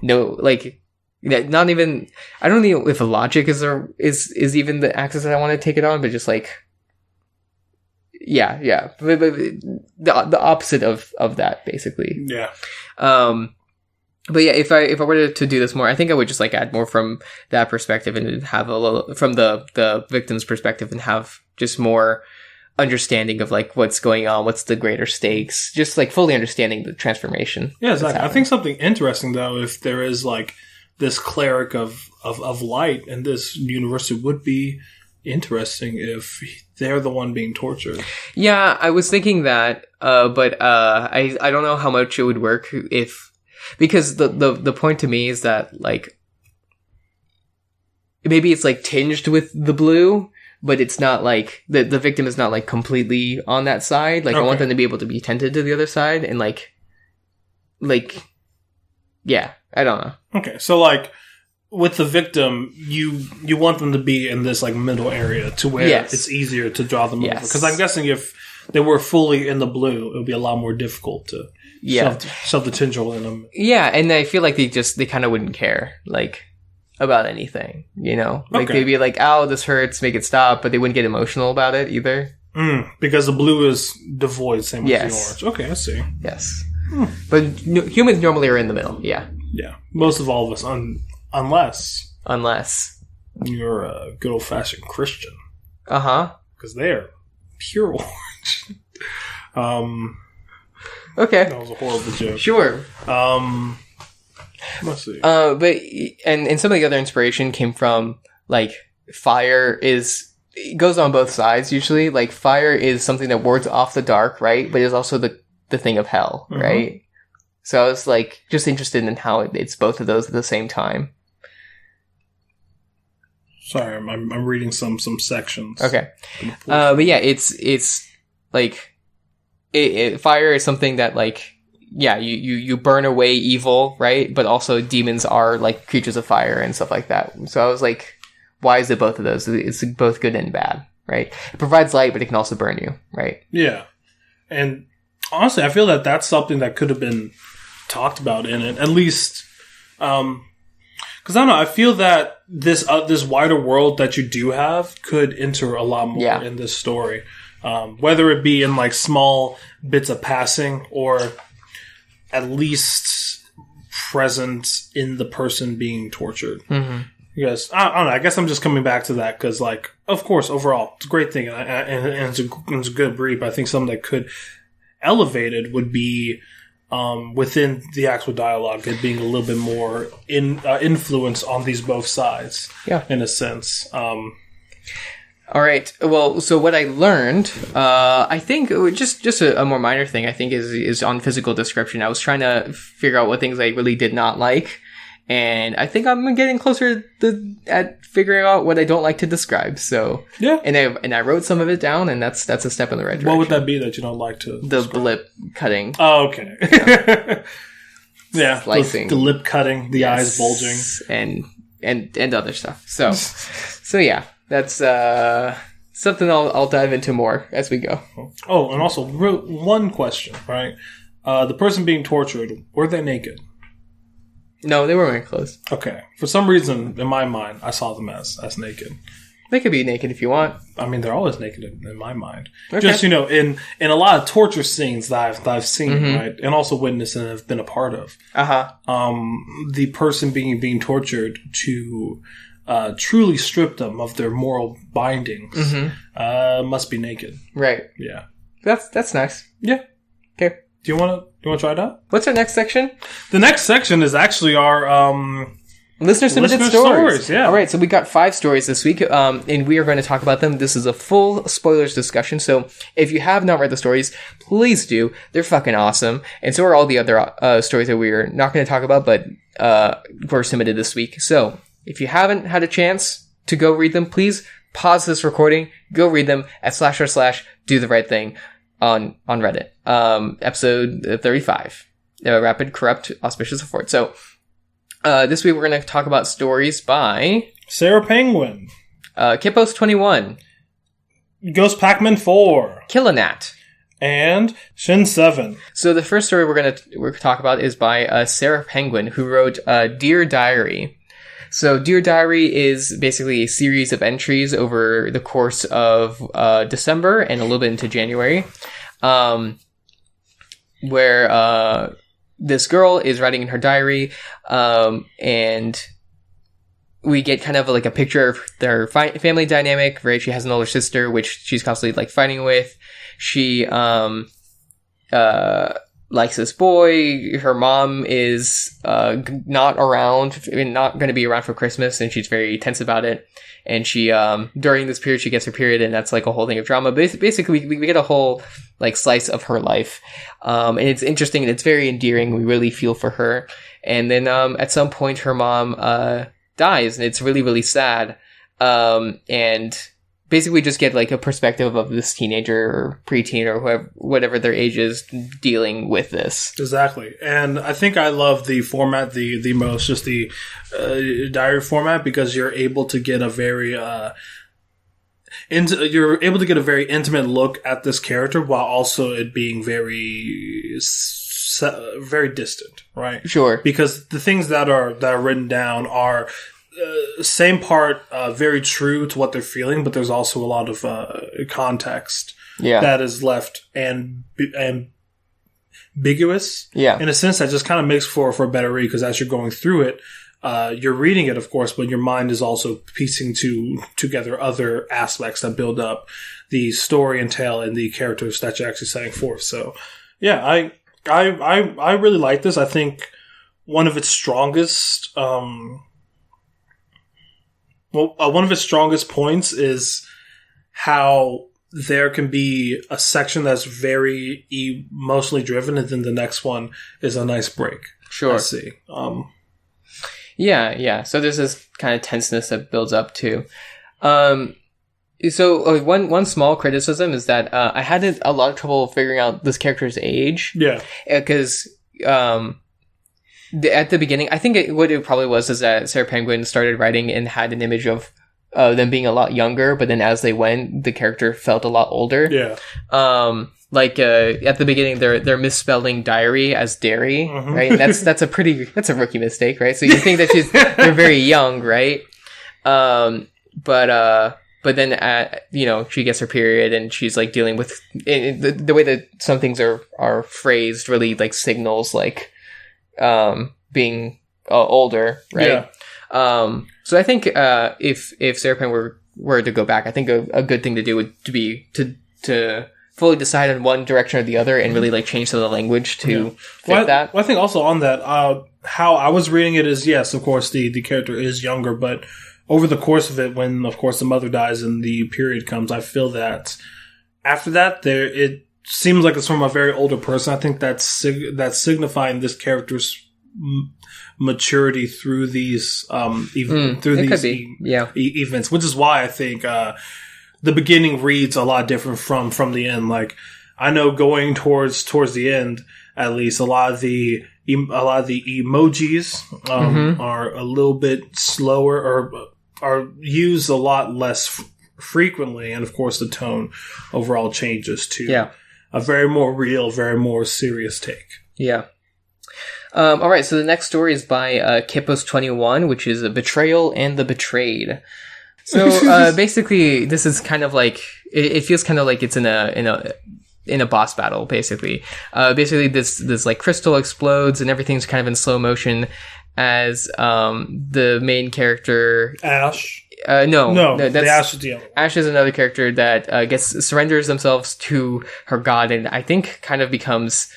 no, like, not even, I don't know if logic is even the axis that I want to take it on, but just like, yeah. But the opposite of that, basically. Yeah. But yeah, if I were to do this more, I think I would just like add more from that perspective and have a little from the victim's perspective and have just more understanding of like what's going on, what's the greater stakes, just like fully understanding the transformation. Yeah, exactly. I think something interesting though, if there is like this cleric of light in this universe, it would be interesting if they're the one being tortured. Yeah, I was thinking that, but I don't know how much it would work because the point to me is that like maybe it's like tinged with the blue, but it's not like the victim is not like completely on that side. Like I want them to be able to be tended to the other side and like yeah. I don't know. Okay, so like with the victim, you want them to be in this like middle area to where it's easier to draw them over. Because I'm guessing if they were fully in the blue, it would be a lot more difficult to shove the tendril in them. Yeah, and I feel like they kind of wouldn't care like about anything, you know? Like they'd be like, "Ow, this hurts, make it stop," but they wouldn't get emotional about it either. Because the blue is devoid, same with the orange. Okay, I see. Yes. But humans normally are in the middle. Yeah. Yeah, most of all of us, unless you're a good old fashioned Christian. Because they're pure orange. Okay, that was a horrible joke. Sure. Let's see. But and some of the other inspiration came from like fire it goes on both sides usually. Like fire is something that wards off the dark, right? But it's also the thing of hell, right? So I was like just interested in how it's both of those at the same time. Sorry, I'm reading some sections. Okay, but yeah, it's like fire is something that like you burn away evil, right? But also demons are like creatures of fire and stuff like that. So I was like, why is it both of those? It's both good and bad, right? It provides light, but it can also burn you, right? Yeah, and honestly, I feel that that's something that could have been talked about in it, at least, because I don't know. I feel that this wider world that you do have could enter a lot more in this story, whether it be in like small bits of passing or at least present in the person being tortured. Because I don't know. I guess I'm just coming back to that because, like, of course, overall, it's a great thing and it's a good brief. I think something that could elevate it would be within the actual dialogue, it being a little bit more influence on these both sides. Yeah, in a sense. All right. Well, so what I learned, I think just a more minor thing, I think is on physical description. I was trying to figure out what things I really did not like. And I think I'm getting closer at figuring out what I don't like to describe. So yeah, and I wrote some of it down, and that's a step in the right direction. What would that be that you don't like to describe? The lip cutting. Oh, okay. Yeah, slicing, the lip cutting, the eyes bulging, and other stuff. So yeah, that's something I'll dive into more as we go. Oh, and also one question, right? The person being tortured, were they naked? No, they weren't wearing clothes. Okay. For some reason, in my mind, I saw them as naked. They could be naked if you want. I mean, they're always naked in my mind. Okay. Just, in a lot of torture scenes that I've seen, right, and also witnessed and have been a part of, the person being tortured to truly strip them of their moral bindings must be naked. Right. Yeah. That's nice. Yeah. Okay. Do you want to try it out? What's our next section? The next section is actually our listener submitted stories. Yeah. All right, so we got 5 stories this week, and we are going to talk about them. This is a full spoilers discussion, so if you have not read the stories, please do. They're fucking awesome, and so are all the other stories that we are not going to talk about, but were submitted this week. So if you haven't had a chance to go read them, please pause this recording, go read them at / do the right thing on Reddit. Episode 35. Rapid, Corrupt, Auspicious, Afford. So, this week we're going to talk about stories by Sarah Penguin, Kippos21, Ghost Pac-Man 4, Killinat, and Shin7. So the first story we're going to talk about is by Sarah Penguin, who wrote Dear Diary. So Dear Diary is basically a series of entries over the course of December and a little bit into January, where this girl is writing in her diary, and we get kind of like a picture of their family dynamic, right? She has an older sister, which she's constantly like fighting with. She likes this boy. Her mom is not around, not going to be around for Christmas, and she's very tense about it. And she, during this period, she gets her period, and that's like a whole thing of drama. Basically, we get a whole like slice of her life, and it's interesting and it's very endearing. We really feel for her. And then at some point, her mom dies, and it's really, really sad. And basically just get like a perspective of this teenager or preteen or whatever their age is dealing with this. Exactly. And I think I love the format the most, just the diary format, because you're able to get a very intimate look at this character while also it being very distant, right? Sure. Because the things that are written down are same part very true to what they're feeling, but there's also a lot of context that is left and ambiguous in a sense that just kind of makes for a better read, because as you're going through it, you're reading it, of course, but your mind is also piecing together other aspects that build up the story and tale and the characters that you're actually setting forth. So yeah, I really like this. I think one of its strongest one of its strongest points is how there can be a section that's very emotionally driven, and then the next one is a nice break. Sure. I see. Yeah. So there's this kind of tenseness that builds up too. So one small criticism is that I had a lot of trouble figuring out this character's age. Yeah. Because at the beginning, I think what it probably was is that Sarah Penguin started writing and had an image of them being a lot younger, but then as they went, the character felt a lot older. Yeah. At the beginning, they're misspelling diary as dairy, right? And that's a rookie mistake, right? So you think that they're very young, right? But then she gets her period and she's like dealing with the way that some things are phrased really like signals like being older, right? Yeah. So I think if Sarah Penn were to go back, I think a good thing to do would be to fully decide on one direction or the other and really like change some of the language to fit that. Well, I think also on that, how I was reading it is, yes, of course, the character is younger, but over the course of it, when, of course, the mother dies and the period comes, I feel that after that, it seems like it's from a very older person. I think that's signifying this character's maturity through these events, which is why I think the beginning reads a lot different from the end. Like, I know going towards the end, at least, a lot of the emojis are a little bit slower or are used a lot less frequently, and of course the tone overall changes to a very more real, very more serious take. Yeah. All right, so the next story is by Kippos21, which is A Betrayal and the Betrayed. So basically, this is kind of like it feels kind of like it's in a boss battle. Basically, this like crystal explodes and everything's kind of in slow motion as the main character Ash. No, that's the Ash is the other. Ash is another character that surrenders themselves to her god, and I think kind of becomes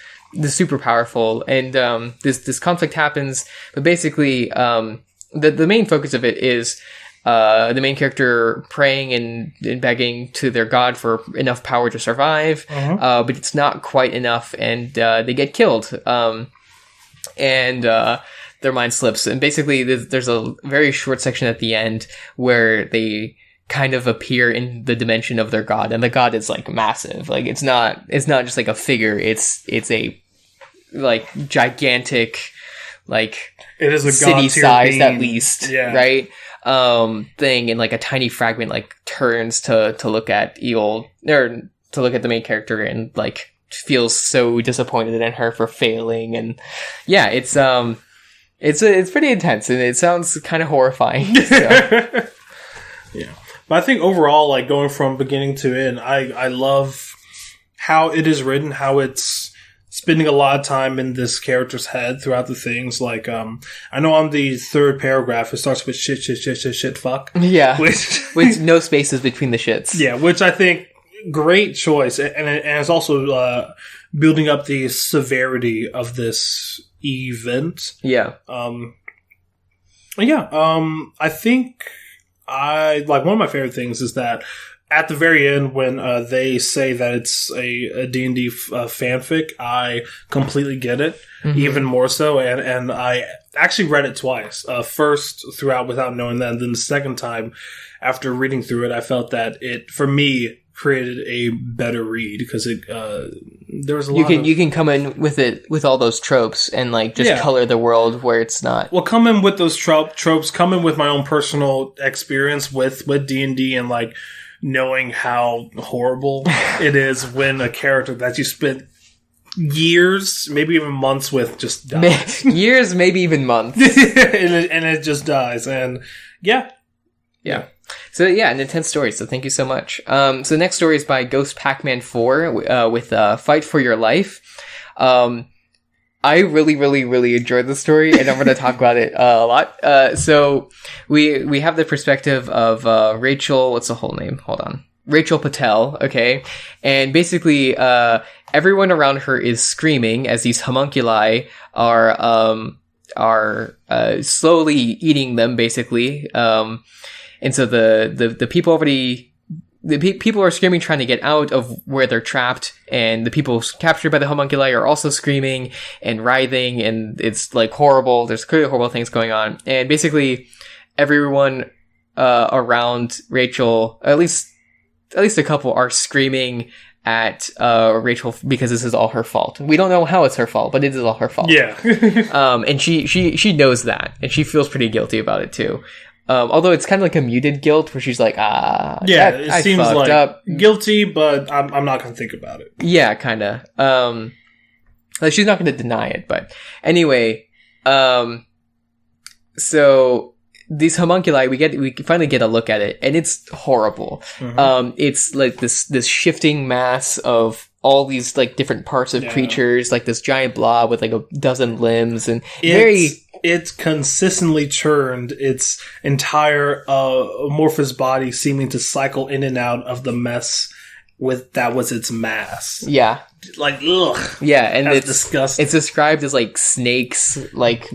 super powerful. And this conflict happens, but basically, the main focus of it is the main character praying and begging to their god for enough power to survive, but it's not quite enough, and they get killed. And their mind slips. And basically, there's a very short section at the end where they kind of appear in the dimension of their god, and the god is like massive. Like it's not just like a figure. It's a like gigantic, like it is a city size at least, yeah. Right? Thing, and like a tiny fragment like turns to look at to look at the main character and like feels so disappointed in her for failing. And yeah, it's pretty intense, and it sounds kind of horrifying. So. Yeah, but I think overall, like going from beginning to end, I love how it is written, how it's spending a lot of time in this character's head throughout the things. Like, I know on the third paragraph, it starts with shit, fuck. Yeah. With no spaces between the shits. Yeah, which I think, great choice. And it's also building up the severity of this event. Yeah. I think one of my favorite things is that at the very end, when they say that it's a D&D fanfic, I completely get it, even more so. And I actually read it twice. First throughout without knowing that, and then the second time after reading through it, I felt that it, for me, created a better read because there was a lot you can come in with it with all those tropes and like just color the world where it's not. Well, come in with those tropes, come in with my own personal experience with D&D and like knowing how horrible it is when a character that you spent years, maybe even months with just dies. Years, maybe even months. and it just dies. And yeah. So yeah, an intense story. So thank you so much. So the next story is by Ghost Pac-Man 4 with Fight for Your Life. I really, really, really enjoyed the story, and I'm going to talk about it a lot. So we have the perspective of Rachel. What's the whole name? Hold on. Rachel Patel. Okay, and basically, everyone around her is screaming as these homunculi are slowly eating them, basically. And so the people people are screaming, trying to get out of where they're trapped, and the people captured by the homunculi are also screaming and writhing, and it's like horrible. There's clearly horrible things going on, and basically everyone around Rachel, at least a couple, are screaming at Rachel because this is all her fault. We don't know how it's her fault, but it is all her fault. Yeah. And she knows that, and she feels pretty guilty about it too. Although it's kind of like a muted guilt where she's like, it seems like up. Guilty, but I'm not going to think about it. Yeah, kind of. Like she's not going to deny it, but anyway, so these homunculi, we finally get a look at it, and it's horrible. It's like this shifting mass of all these like different parts of creatures, like this giant blob with like a dozen limbs, and it's consistently churned its entire amorphous body, seeming to cycle in and out of the mess that was its mass. Yeah. Like, ugh. Yeah, and it's disgusting. It's described as like snakes, like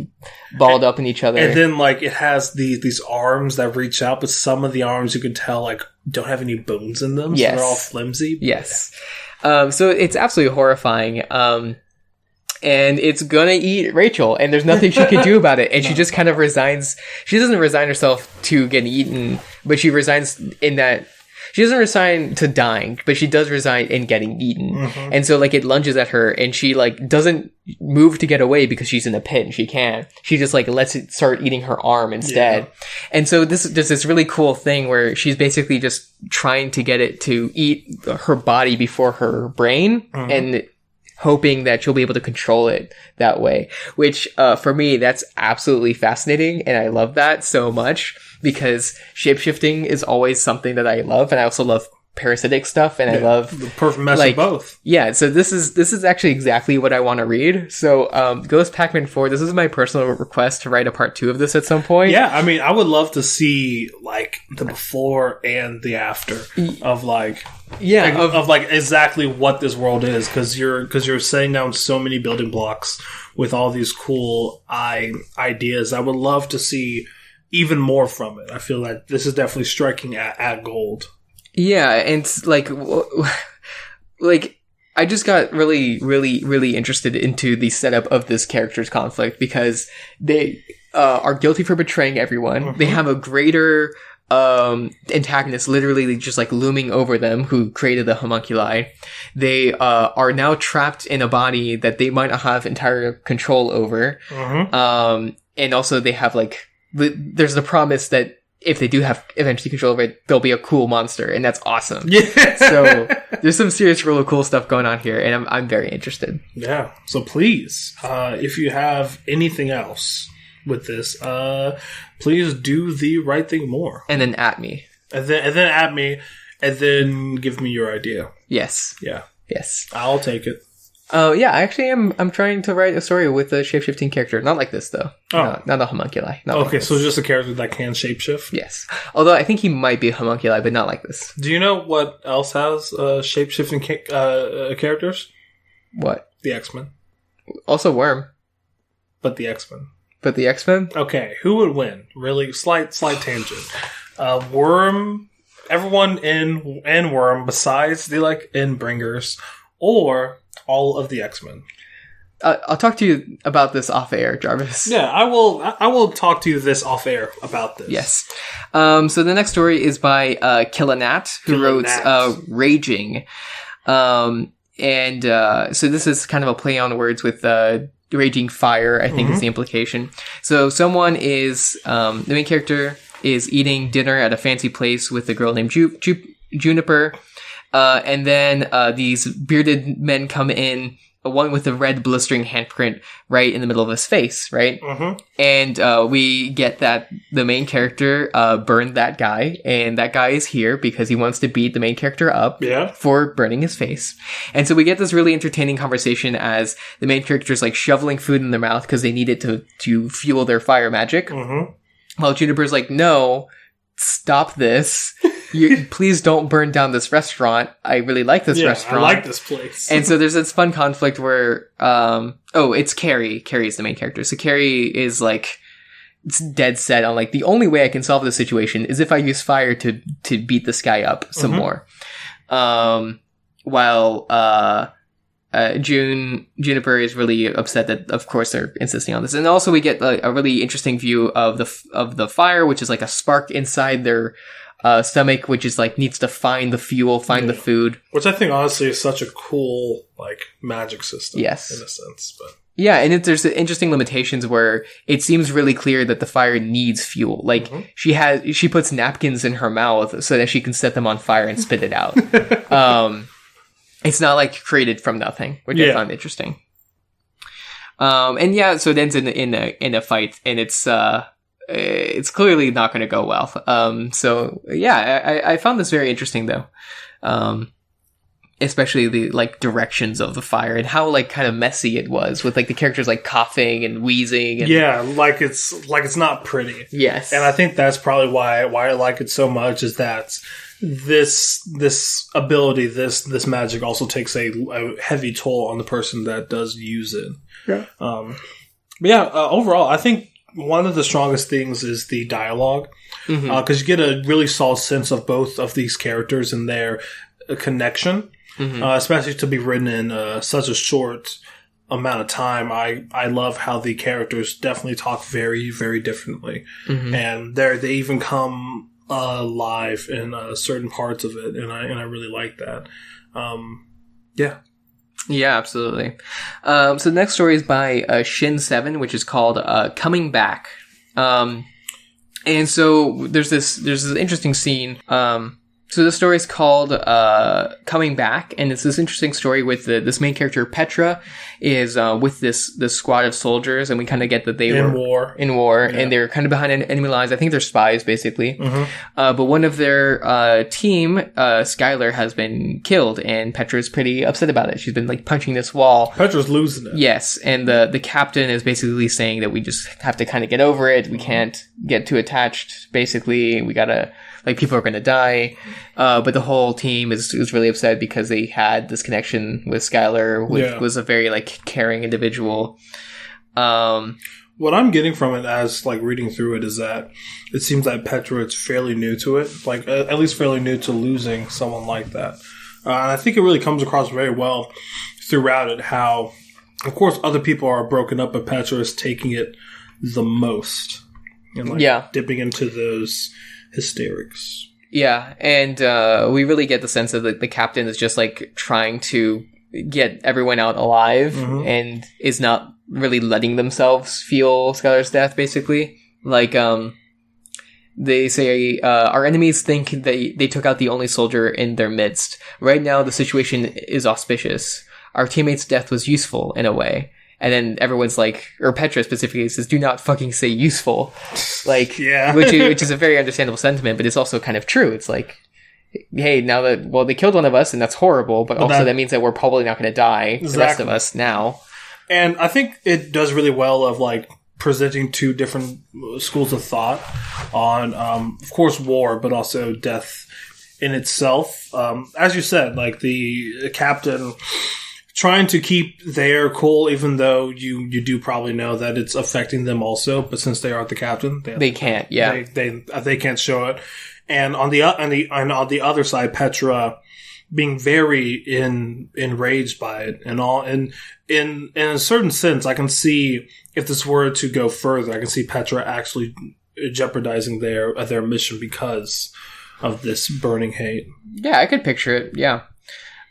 balled up in each other. And then like it has these arms that reach out, but some of the arms you can tell like don't have any bones in them. Yes. So they're all flimsy. Yes. So it's absolutely horrifying. And it's gonna eat Rachel, and there's nothing she can do about it. And she just kind of resigns. She doesn't resign herself to getting eaten, but she resigns in that she doesn't resign to dying, but she does resign in getting eaten. Mm-hmm. And so like it lunges at her, and she like doesn't move to get away because she's in a pit and she can't. She just like lets it start eating her arm instead. Yeah. And so there's this really cool thing where she's basically just trying to get it to eat her body before her brain, mm-hmm. and hoping that she'll be able to control it that way, which for me, that's absolutely fascinating. And I love that so much because shapeshifting is always something that I love. And I also love parasitic stuff, and I love the perfect mess of both. Yeah, so this is actually exactly what I want to read. So Ghost Pac-Man 4, this is my personal request to write a part 2 of this at some point. Yeah, I mean, I would love to see like the before and the after of like of like exactly what this world is, because you're setting down so many building blocks with all these cool ideas. I would love to see even more from it. I feel like this is definitely striking at gold. Yeah, and it's like I just got really, really, really interested into the setup of this character's conflict because they are guilty for betraying everyone. Mm-hmm. They have a greater antagonist literally just like looming over them who created the homunculi. They are now trapped in a body that they might not have entire control over. Mm-hmm. And also they have like there's the promise that if they do have eventually control over it, there'll be a cool monster, and that's awesome. Yeah. So there's some serious, really cool stuff going on here, and I'm very interested. Yeah. So please, if you have anything else with this, please do the right thing more, and then at me, and then at me, and then give me your idea. Yes. Yeah. Yes. I'll take it. Oh, yeah, I actually I'm trying to write a story with a shapeshifting character. Not like this, though. Oh. Not a homunculi. Okay, so just a character that can shapeshift? Yes. Although I think he might be a homunculi, but not like this. Do you know what else has shapeshifting characters? What? The X-Men. Also Worm. But the X-Men. Okay, who would win? Really, slight tangent. Worm, everyone in Worm, besides the like Endbringers, or all of the X-Men. I'll talk to you about this off air, Jarvis. Yeah, I will talk to you this off air about this. Yes. So the nenext story is by Killanat, who wrote Raging. So this is kind of a play on words with Raging Fire, I think, mm-hmm. is the implication. So someone is, the main character is eating dinner at a fancy place with a girl named Juniper. And then these bearded men come in, one with a red blistering handprint right in the middle of his face, right? Mm-hmm. And we get that the main character burned that guy, and that guy is here because he wants to beat the main character up for burning his face. And so we get this really entertaining conversation as the main character is like shoveling food in their mouth because they need it to fuel their fire magic. Mm-hmm. While Juniper's like, no, stop this. Please don't burn down this restaurant. I really like this restaurant. I like this place. And so there's this fun conflict where, it's Carrie. Carrie's the main character. So Carrie is like, it's dead set on like, the only way I can solve this situation is if I use fire to beat this guy up some more. While, Juniper is really upset that, of course, they're insisting on this. And also we get a really interesting view of the fire, which is like a spark inside their stomach, which is like needs to find the fuel, the food. Which I think honestly is such a cool like magic system. Yes, in a sense, but yeah, and there's interesting limitations where it seems really clear that the fire needs fuel. Like mm-hmm. she puts napkins in her mouth so that she can set them on fire and spit it out. It's not like created from nothing, which I found interesting. And yeah, so it ends in a fight, and it's clearly not going to go well. So yeah, I found this very interesting though. Especially the like directions of the fire and how like kind of messy it was with like the characters like coughing and wheezing. And like it's not pretty. Yes. And I think that's probably why I like it so much is that this ability, this magic also takes a heavy toll on the person that does use it. Yeah. Overall, I think one of the strongest things is the dialogue, because you get a really solid sense of both of these characters and their connection, especially to be written in such a short amount of time. I love how the characters definitely talk very, very differently, and they even come alive in certain parts of it, and I really like that. Yeah, absolutely. So the next story is by Shin 7, which is called Coming Back. And so there's this interesting scene. So the story is called Coming Back, and it's this interesting story with this main character, Petra, is with this squad of soldiers, and we kind of get that they were in war, and they're kind of behind enemy lines. I think they're spies, basically. But one of their team, Skylar, has been killed, and Petra's pretty upset about it. She's been like punching this wall. Petra's losing it. Yes, and the captain is basically saying that we just have to kind of get over it. We can't get too attached. Basically, we gotta. Like, people are going to die. But the whole team is really upset because they had this connection with Skylar, which was a very, like, caring individual. What I'm getting from it as, like, reading through it is that it seems that Petra is fairly new to it. Like, at least fairly new to losing someone like that. And I think it really comes across very well throughout it how, of course, other people are broken up, but Petra is taking it the most. And, like, dipping into those hysterics. Yeah, and we really get the sense that the captain is just like trying to get everyone out alive and is not really letting themselves feel Skylar's death, basically. Like, they say, our enemies think they took out the only soldier in their midst. Right now, the situation is auspicious. Our teammate's death was useful, in a way. And then everyone's like, or Petra specifically says, do not fucking say useful. Like, which is a very understandable sentiment, but it's also kind of true. It's like, hey, now that, well, they killed one of us and that's horrible, but also that means that we're probably not going to die, the rest of us now. And I think it does really well of like presenting two different schools of thought on, of course, war, but also death in itself. As you said, like the captain trying to keep their cool, even though you do probably know that it's affecting them also. But since they aren't the captain, they can't. Yeah, they can't show it. And on the other side, Petra being very enraged by it and all. And in a certain sense, I can see if this were to go further, I can see Petra actually jeopardizing their mission because of this burning hate. Yeah, I could picture it. Yeah.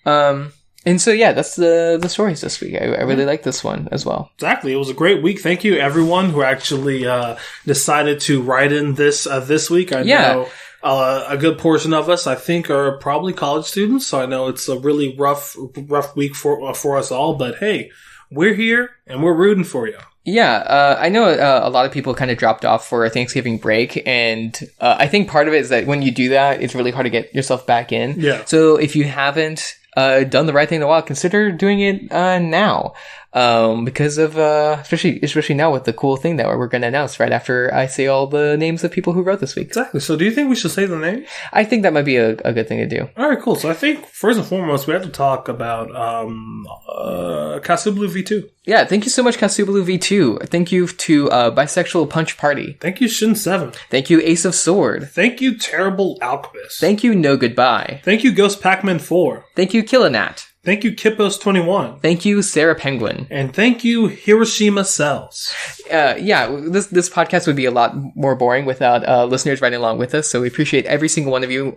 And so, yeah, that's the stories this week. I really like this one as well. Exactly. It was a great week. Thank you, everyone who actually decided to write in this week. I know a good portion of us, I think, are probably college students. So I know it's a really rough week for us all. But hey, we're here and we're rooting for you. Yeah, I know a lot of people kind of dropped off for a Thanksgiving break, and I think part of it is that when you do that, it's really hard to get yourself back in. Yeah. So if you haven't done the right thing in a while, consider doing it now. Because of especially now with the cool thing that we're going to announce right after I say all the names of people who wrote this week. Exactly. So do you think we should say the names? I think that might be a good thing to do. All right, cool. So I think first and foremost we have to talk about Kasublu V2. Yeah, thank you so much, Kasublu V2. Thank you to Bisexual Punch Party. Thank you, Shin 7. Thank you, Ace of Sword. Thank you, Terrible Alchemist. Thank you, No Goodbye. Thank you, Ghost Pac-Man 4. Thank you, Killinat. Thank you, Kippos21. Thank you, Sarah Penguin. And thank you, Hiroshima Cells. This podcast would be a lot more boring without listeners writing along with us, so we appreciate every single one of you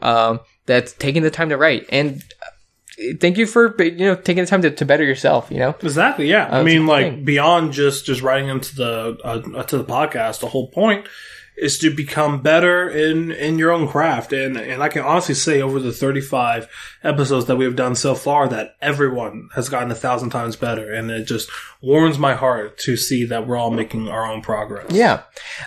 that's taking the time to write. And thank you for taking the time to better yourself, Exactly, yeah. I mean, like, beyond just writing into the podcast, the whole point is to become better in your own craft. And I can honestly say over the 35 episodes that we have done so far that everyone has gotten 1,000 times better. And it just warms my heart to see that we're all making our own progress. Yeah.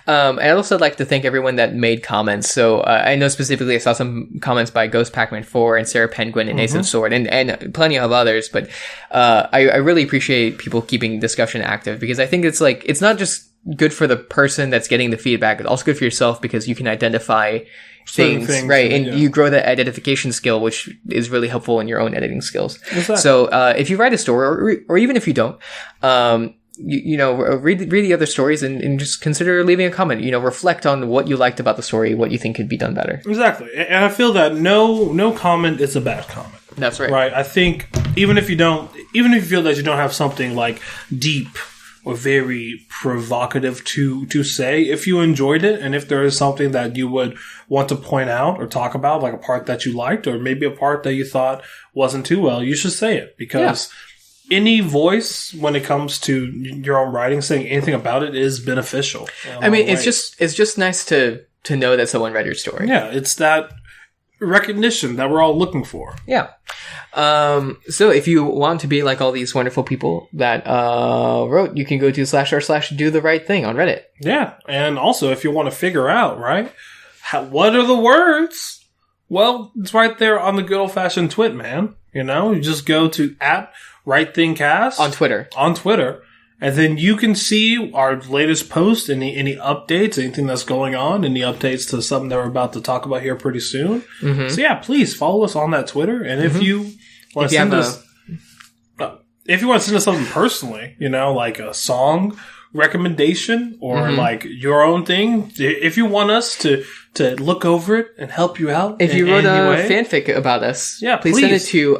I'd also like to thank everyone that made comments. So I know specifically I saw some comments by Ghost Pac-Man 4 and Sarah Penguin and Ace of Sword and plenty of others. But I really appreciate people keeping discussion active because I think it's not just good for the person that's getting the feedback. It's also good for yourself because you can identify things, right? And you grow that identification skill, which is really helpful in your own editing skills. Exactly. So if you write a story, or even if you don't, read the other stories and just consider leaving a comment. Reflect on what you liked about the story, what you think could be done better. Exactly. And I feel that no comment is a bad comment. That's right. Right. I think even if you feel that you don't have something like deep or very provocative to say, if you enjoyed it and if there is something that you would want to point out or talk about, like a part that you liked or maybe a part that you thought wasn't too well, you should say it, because any voice when it comes to your own writing, saying anything about it is beneficial. I mean, it's just nice to know that someone read your story. Yeah, it's that recognition that we're all looking for. Yeah. So if you want to be like all these wonderful people that wrote, you can go to /r/do-the-right-thing on Reddit. Yeah. And also, if you want to figure out, right, what are the words? Well, it's right there on the good old-fashioned twit, man. You just go to @RightThingCast on Twitter. And then you can see our latest post, any updates, anything that's going on, any updates to something that we're about to talk about here pretty soon. Mm-hmm. So yeah, please follow us on that Twitter. And if you want to send us, something personally, like a song recommendation or like your own thing, if you want us to look over it and help you out, if you wrote a fanfic about us, please send it to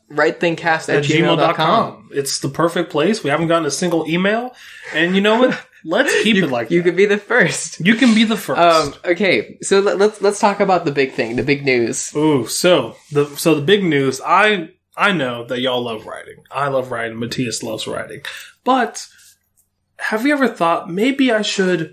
rightthingcast@gmail.com. It's the perfect place. We haven't gotten a single email. And you know what? Let's keep it like that. You can be the first. You can be the first. Okay, so let's talk about the big thing, the big news. Ooh, so the big news, I know that y'all love writing. I love writing. Matthias loves writing. But have you ever thought maybe I should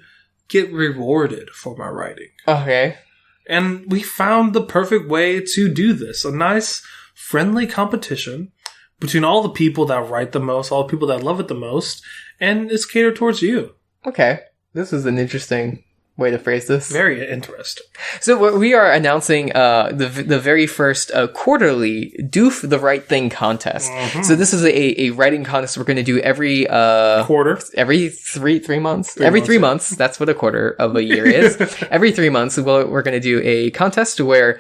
get rewarded for my writing? Okay. And we found the perfect way to do this. A nice friendly competition between all the people that write the most, all the people that love it the most, and it's catered towards you. Okay. This is an interesting way to phrase this. Very interesting. So we are announcing the very first quarterly Doof the Right Thing contest. Mm-hmm. So this is a writing contest we're going to do every quarter, every three months. Every 3 months. That's what a quarter of a year is. Every 3 months, we're going to do a contest where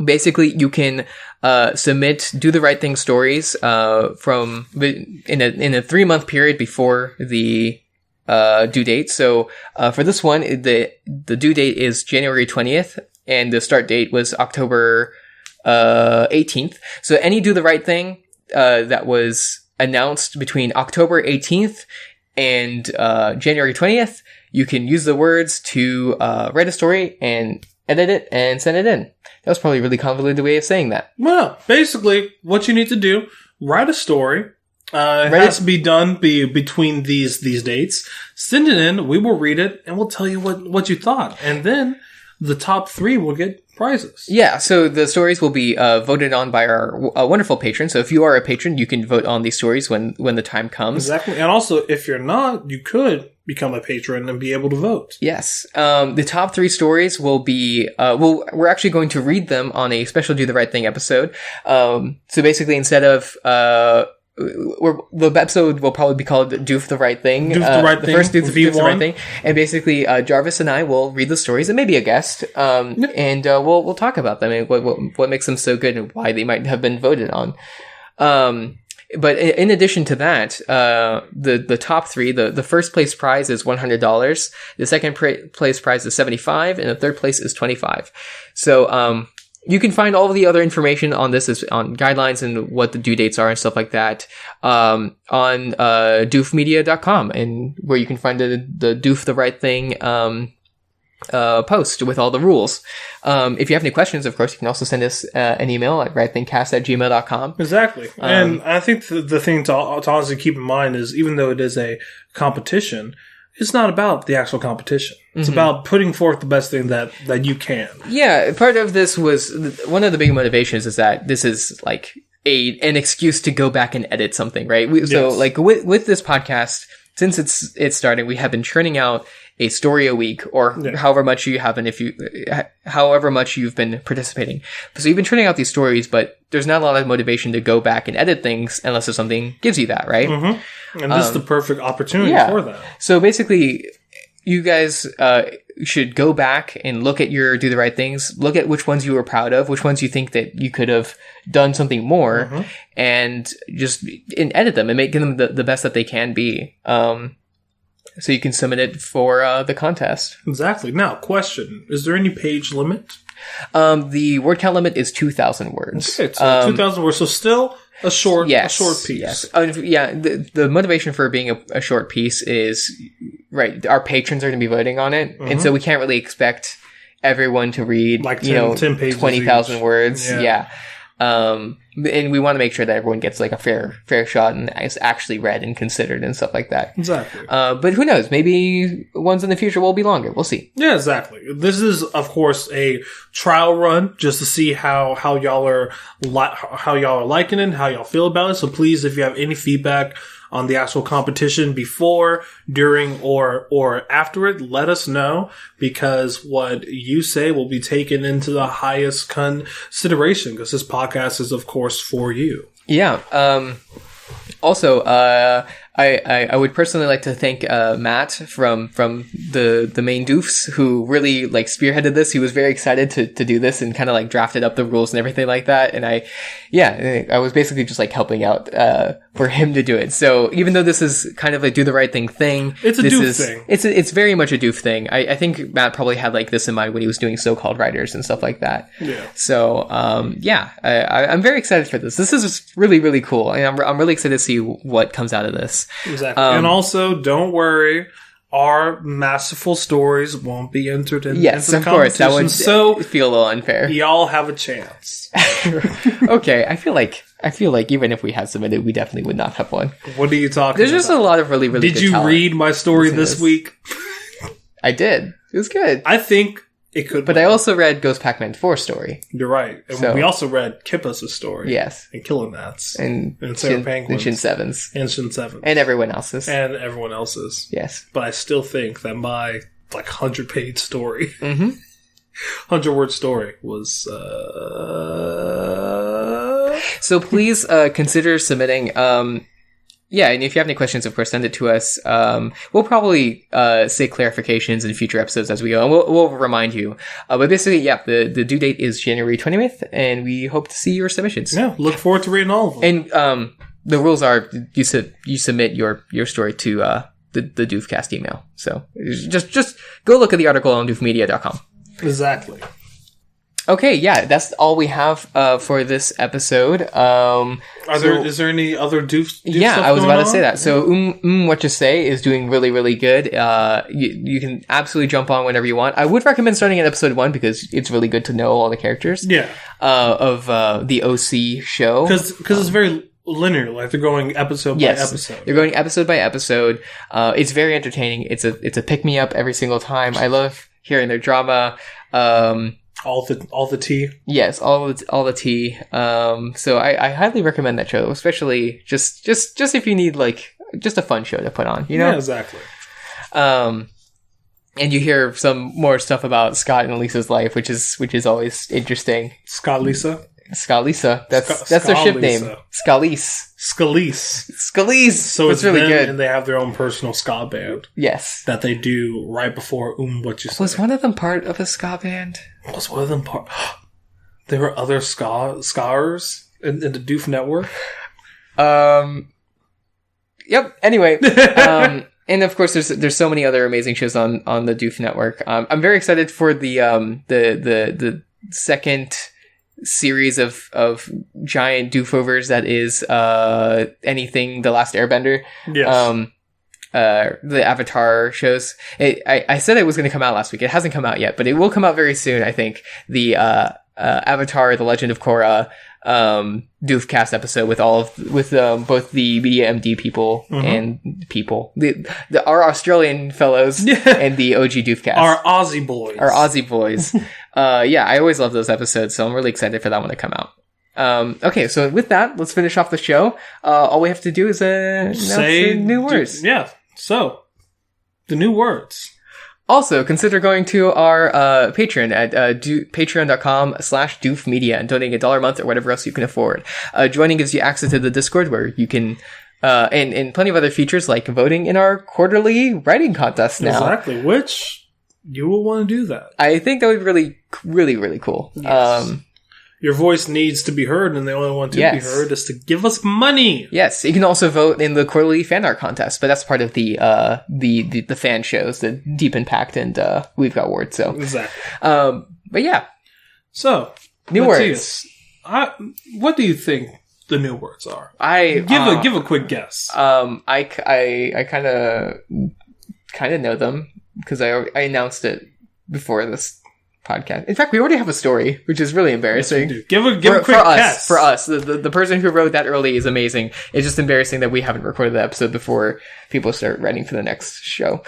basically you can submit Do the Right Thing stories from in a 3-month period before the due date. So for this one, the due date is January 20th, and the start date was October 18th. So any Do the Right Thing that was announced between October 18th and January 20th, you can use the words to write a story and edit it and send it in. That was probably a really convoluted way of saying that. Well, basically, what you need to do, write a story. It has to be done between these dates. Send it in. We will read it, and we'll tell you what you thought. And then the top 3 will get prizes. Yeah, so the stories will be voted on by our wonderful patrons. So if you are a patron, you can vote on these stories when the time comes. Exactly. And also, if you're not, you could become a patron and be able to vote. Yes. The top 3 stories will be, we're actually going to read them on a special Do the Right Thing episode. So basically, instead of, the episode will probably be called Doof the Right Thing. Doof the Right Thing. The first Doof the Right Thing. And basically, Jarvis and I will read the stories and maybe a guest. And we'll talk about them and what makes them so good and why they might have been voted on. But in addition to that, the top 3, the first place prize is $100. The second place prize is $75, and the third place is $25. So, you can find all of the other information on this on guidelines and what the due dates are and stuff like that, on doofmedia.com, and where you can find the Doof the Right Thing, post with all the rules. If you have any questions, of course, you can also send us an email at rightthingcast@gmail.com. Exactly. And I think the thing to honestly keep in mind is, even though it is a competition, it's not about the actual competition. It's about putting forth the best thing that you can. Yeah, part of this was, one of the big motivations is that this is like an excuse to go back and edit something, right? So like with this podcast, since it's starting, we have been churning out a story a week, or however much you have, and however much you've been participating. So you've been turning out these stories, but there's not a lot of motivation to go back and edit things unless there's something gives you that, right? And this is the perfect opportunity for that. So basically, you guys should go back and look at your Do the Right Things, look at which ones you were proud of, which ones you think that you could have done something more, and just edit them and make them the best that they can be. So you can submit it for the contest. Exactly. Now, question. Is there any page limit? The word count limit is 2,000 words. Okay, so 2,000 words. So still a short piece. Yes. The motivation for being a short piece is, right, our patrons are going to be voting on it. And so we can't really expect everyone to read, like 10 pages 20,000 words. Yeah. And we want to make sure that everyone gets like a fair shot and is actually read and considered and stuff like that. Exactly. But who knows? Maybe ones in the future will be longer. We'll see. Yeah, exactly. This is, of course, a trial run just to see how y'all are liking it, how y'all feel about it. So please, if you have any feedback on the actual competition before, during, or after it, let us know, because what you say will be taken into the highest consideration, because this podcast is, of course, for you. Yeah. Also, I would personally like to thank Matt from the main doofs, who really like spearheaded this. He was very excited to do this and kind of like drafted up the rules and everything like that. And I was basically just like helping out for him to do it. So even though this is kind of a do the right thing, it's a doof thing. It's very much a doof thing. I think Matt probably had like this in mind when he was doing So-Called Writers and stuff like that. Yeah. So I'm very excited for this. This is really, really cool. And I'm really excited to see what comes out of this. Exactly. And also, don't worry, our masterful stories won't be entered into the competition. Yes, of course. That would feel a little unfair. Y'all have a chance. Okay, I feel like even if we had submitted, we definitely would not have one. What are you talking about? There's just a lot of really, really good talent. Did you read my story this week? I did. It was good. I think it could. But I also read Ghost Pac-Man 4 story. You're right. And we also read Kippa's story. Yes. And Killinats. And Sarah Penguins. And Shin Sevens. And Shin Sevens. And everyone else's. Yes. But I still think that my 100-page story, 100-word story was... So please consider submitting... Yeah, and if you have any questions, of course, send it to us. We'll probably say clarifications in future episodes as we go, and we'll remind you. But basically, yeah, the due date is January 20th, and we hope to see your submissions. Yeah, look forward to reading all of them. And the rules are you submit your story to the Doofcast email. So just go look at the article on doofmedia.com. Exactly. Okay, yeah, that's all we have for this episode. Is there any other doof yeah, stuff I was about to say that. So, What You Say is doing really, really good. You can absolutely jump on whenever you want. I would recommend starting at episode 1 because it's really good to know all the characters. Yeah. Of the OC show. Because it's very linear, like they're going episode by episode. They're going episode by episode. It's very entertaining. It's a pick me up every single time. I love hearing their drama. All the tea. Yes, all the tea. So I highly recommend that show, especially just if you need just a fun show to put on, you know? Yeah, exactly. And you hear some more stuff about Scott and Lisa's life, which is always interesting. Scott Lisa. That's their ship name. Scalise. So it's really them, good. And they have their own personal ska band. Yes. That they do right before What You Say. Was one of them part of a ska band? Was one of them part? There were other skars in the Doof Network. Yep. Anyway. And of course, there's so many other amazing shows on the Doof Network. I'm very excited for the second series of giant doofovers that is anything The Last Airbender. Yes. The Avatar shows. I said it was going to come out last week. It hasn't come out yet, but it will come out very soon, I think. The Avatar: The Legend of Korra Doofcast episode with both the Media MD people and our Australian fellows and the OG Doofcast. Our Aussie boys. Yeah, I always love those episodes, so I'm really excited for that one to come out. Okay, so with that, let's finish off the show. All we have to do is say new words. So, the new words. Also, consider going to our Patreon at patreon.com/doofmedia and donating $1 a month or whatever else you can afford. Joining gives you access to the Discord where you can, and plenty of other features like voting in our quarterly writing contest now. Exactly, which you will want to do that. I think that would be really, really, really cool. Yes. Your voice needs to be heard, and the only one to be heard is to give us money. Yes, you can also vote in the quarterly fan art contest, but that's part of the fan shows, the Deep Impact and We've Got Words. So exactly. But yeah. So new words. What do you think the new words are? Give a quick guess. I kind of know them because I announced it before this podcast. In fact, we already have a story, which is really embarrassing. Yes, give a quick guess. For us, the person who wrote that early is amazing. It's just embarrassing that we haven't recorded the episode before people start writing for the next show.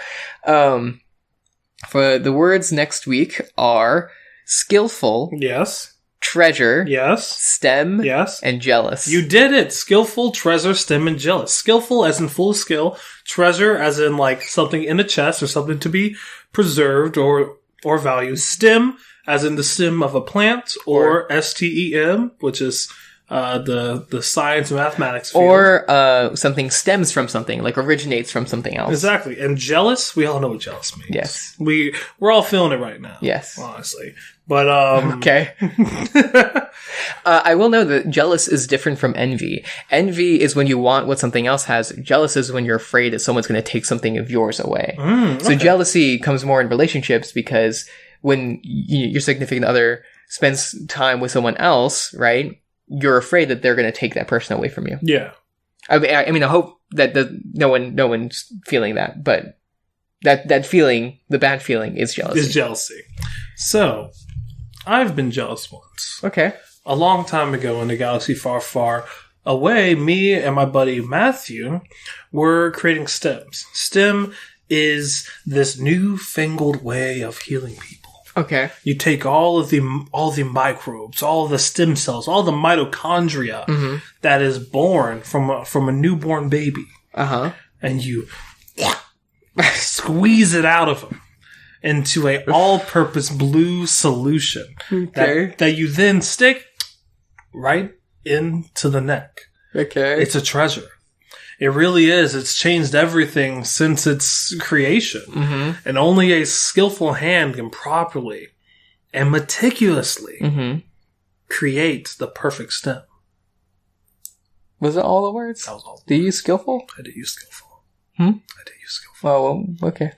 For the words next week are skillful. Yes. Treasure. Yes. Stem. Yes. And jealous. You did it. Skillful, treasure, stem, and jealous. Skillful as in full of skill. Treasure as in like something in a chest or something to be preserved or valued. Stem as in the stem of a plant, or STEM, which is the science and mathematics field. Or something stems from something, like originates from something else. Exactly. And jealous, we all know what jealous means. Yes. We're all feeling it right now. Yes. Honestly. But okay. I will know that jealous is different from envy. Envy is when you want what something else has. Jealous is when you're afraid that someone's going to take something of yours away. Okay. So jealousy comes more in relationships because when your significant other spends time with someone else, right, you're afraid that they're going to take that person away from you. Yeah. I mean, I hope that no one's feeling that, but that feeling, the bad feeling, is jealousy. Is jealousy. So, I've been jealous once. Okay. A long time ago in a galaxy far, far away, me and my buddy Matthew were creating stems. Stem is this newfangled way of healing people. Okay. You take all the microbes, all the stem cells, all the mitochondria that is born from a newborn baby. And you squeeze it out of them into a all-purpose blue solution that you then stick right into the neck. Okay. It's a treasure. It really is. It's changed everything since its creation. And only a skillful hand can properly and meticulously create the perfect stem. Was it all the words? That was all. Did you use skillful? I did use skillful. I did use skillful. Oh, well, okay.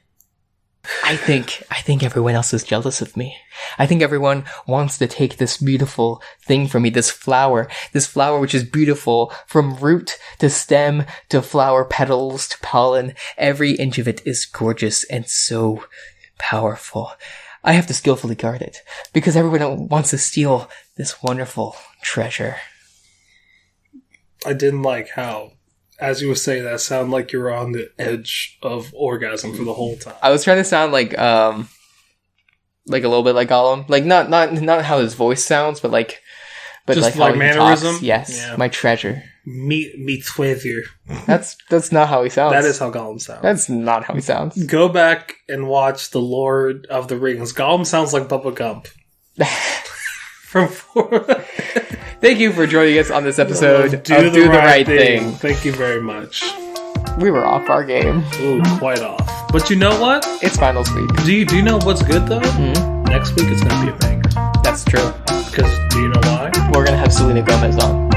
I think everyone else is jealous of me. I think everyone wants to take this beautiful thing from me, this flower which is beautiful from root to stem to flower petals to pollen. Every inch of it is gorgeous and so powerful. I have to skillfully guard it because everyone wants to steal this wonderful treasure. I didn't like how, as you were saying that, sounded like you were on the edge of orgasm for the whole time. I was trying to sound like a little bit like Gollum, like not how his voice sounds, but just like how mannerism. He talks. Yes, yeah. My treasure. Me treasure. That's not how he sounds. That is how Gollum sounds. That's not how he sounds. Go back and watch The Lord of the Rings. Gollum sounds like Bubba Gump. Thank you for joining us on this episode of Do the Right Thing. Thank you very much. We were off our game. Ooh, quite off. But you know what? It's finals week. Do you know what's good though? Next week it's going to be a banger. That's true. Because do you know why? We're going to have Selena Gomez on.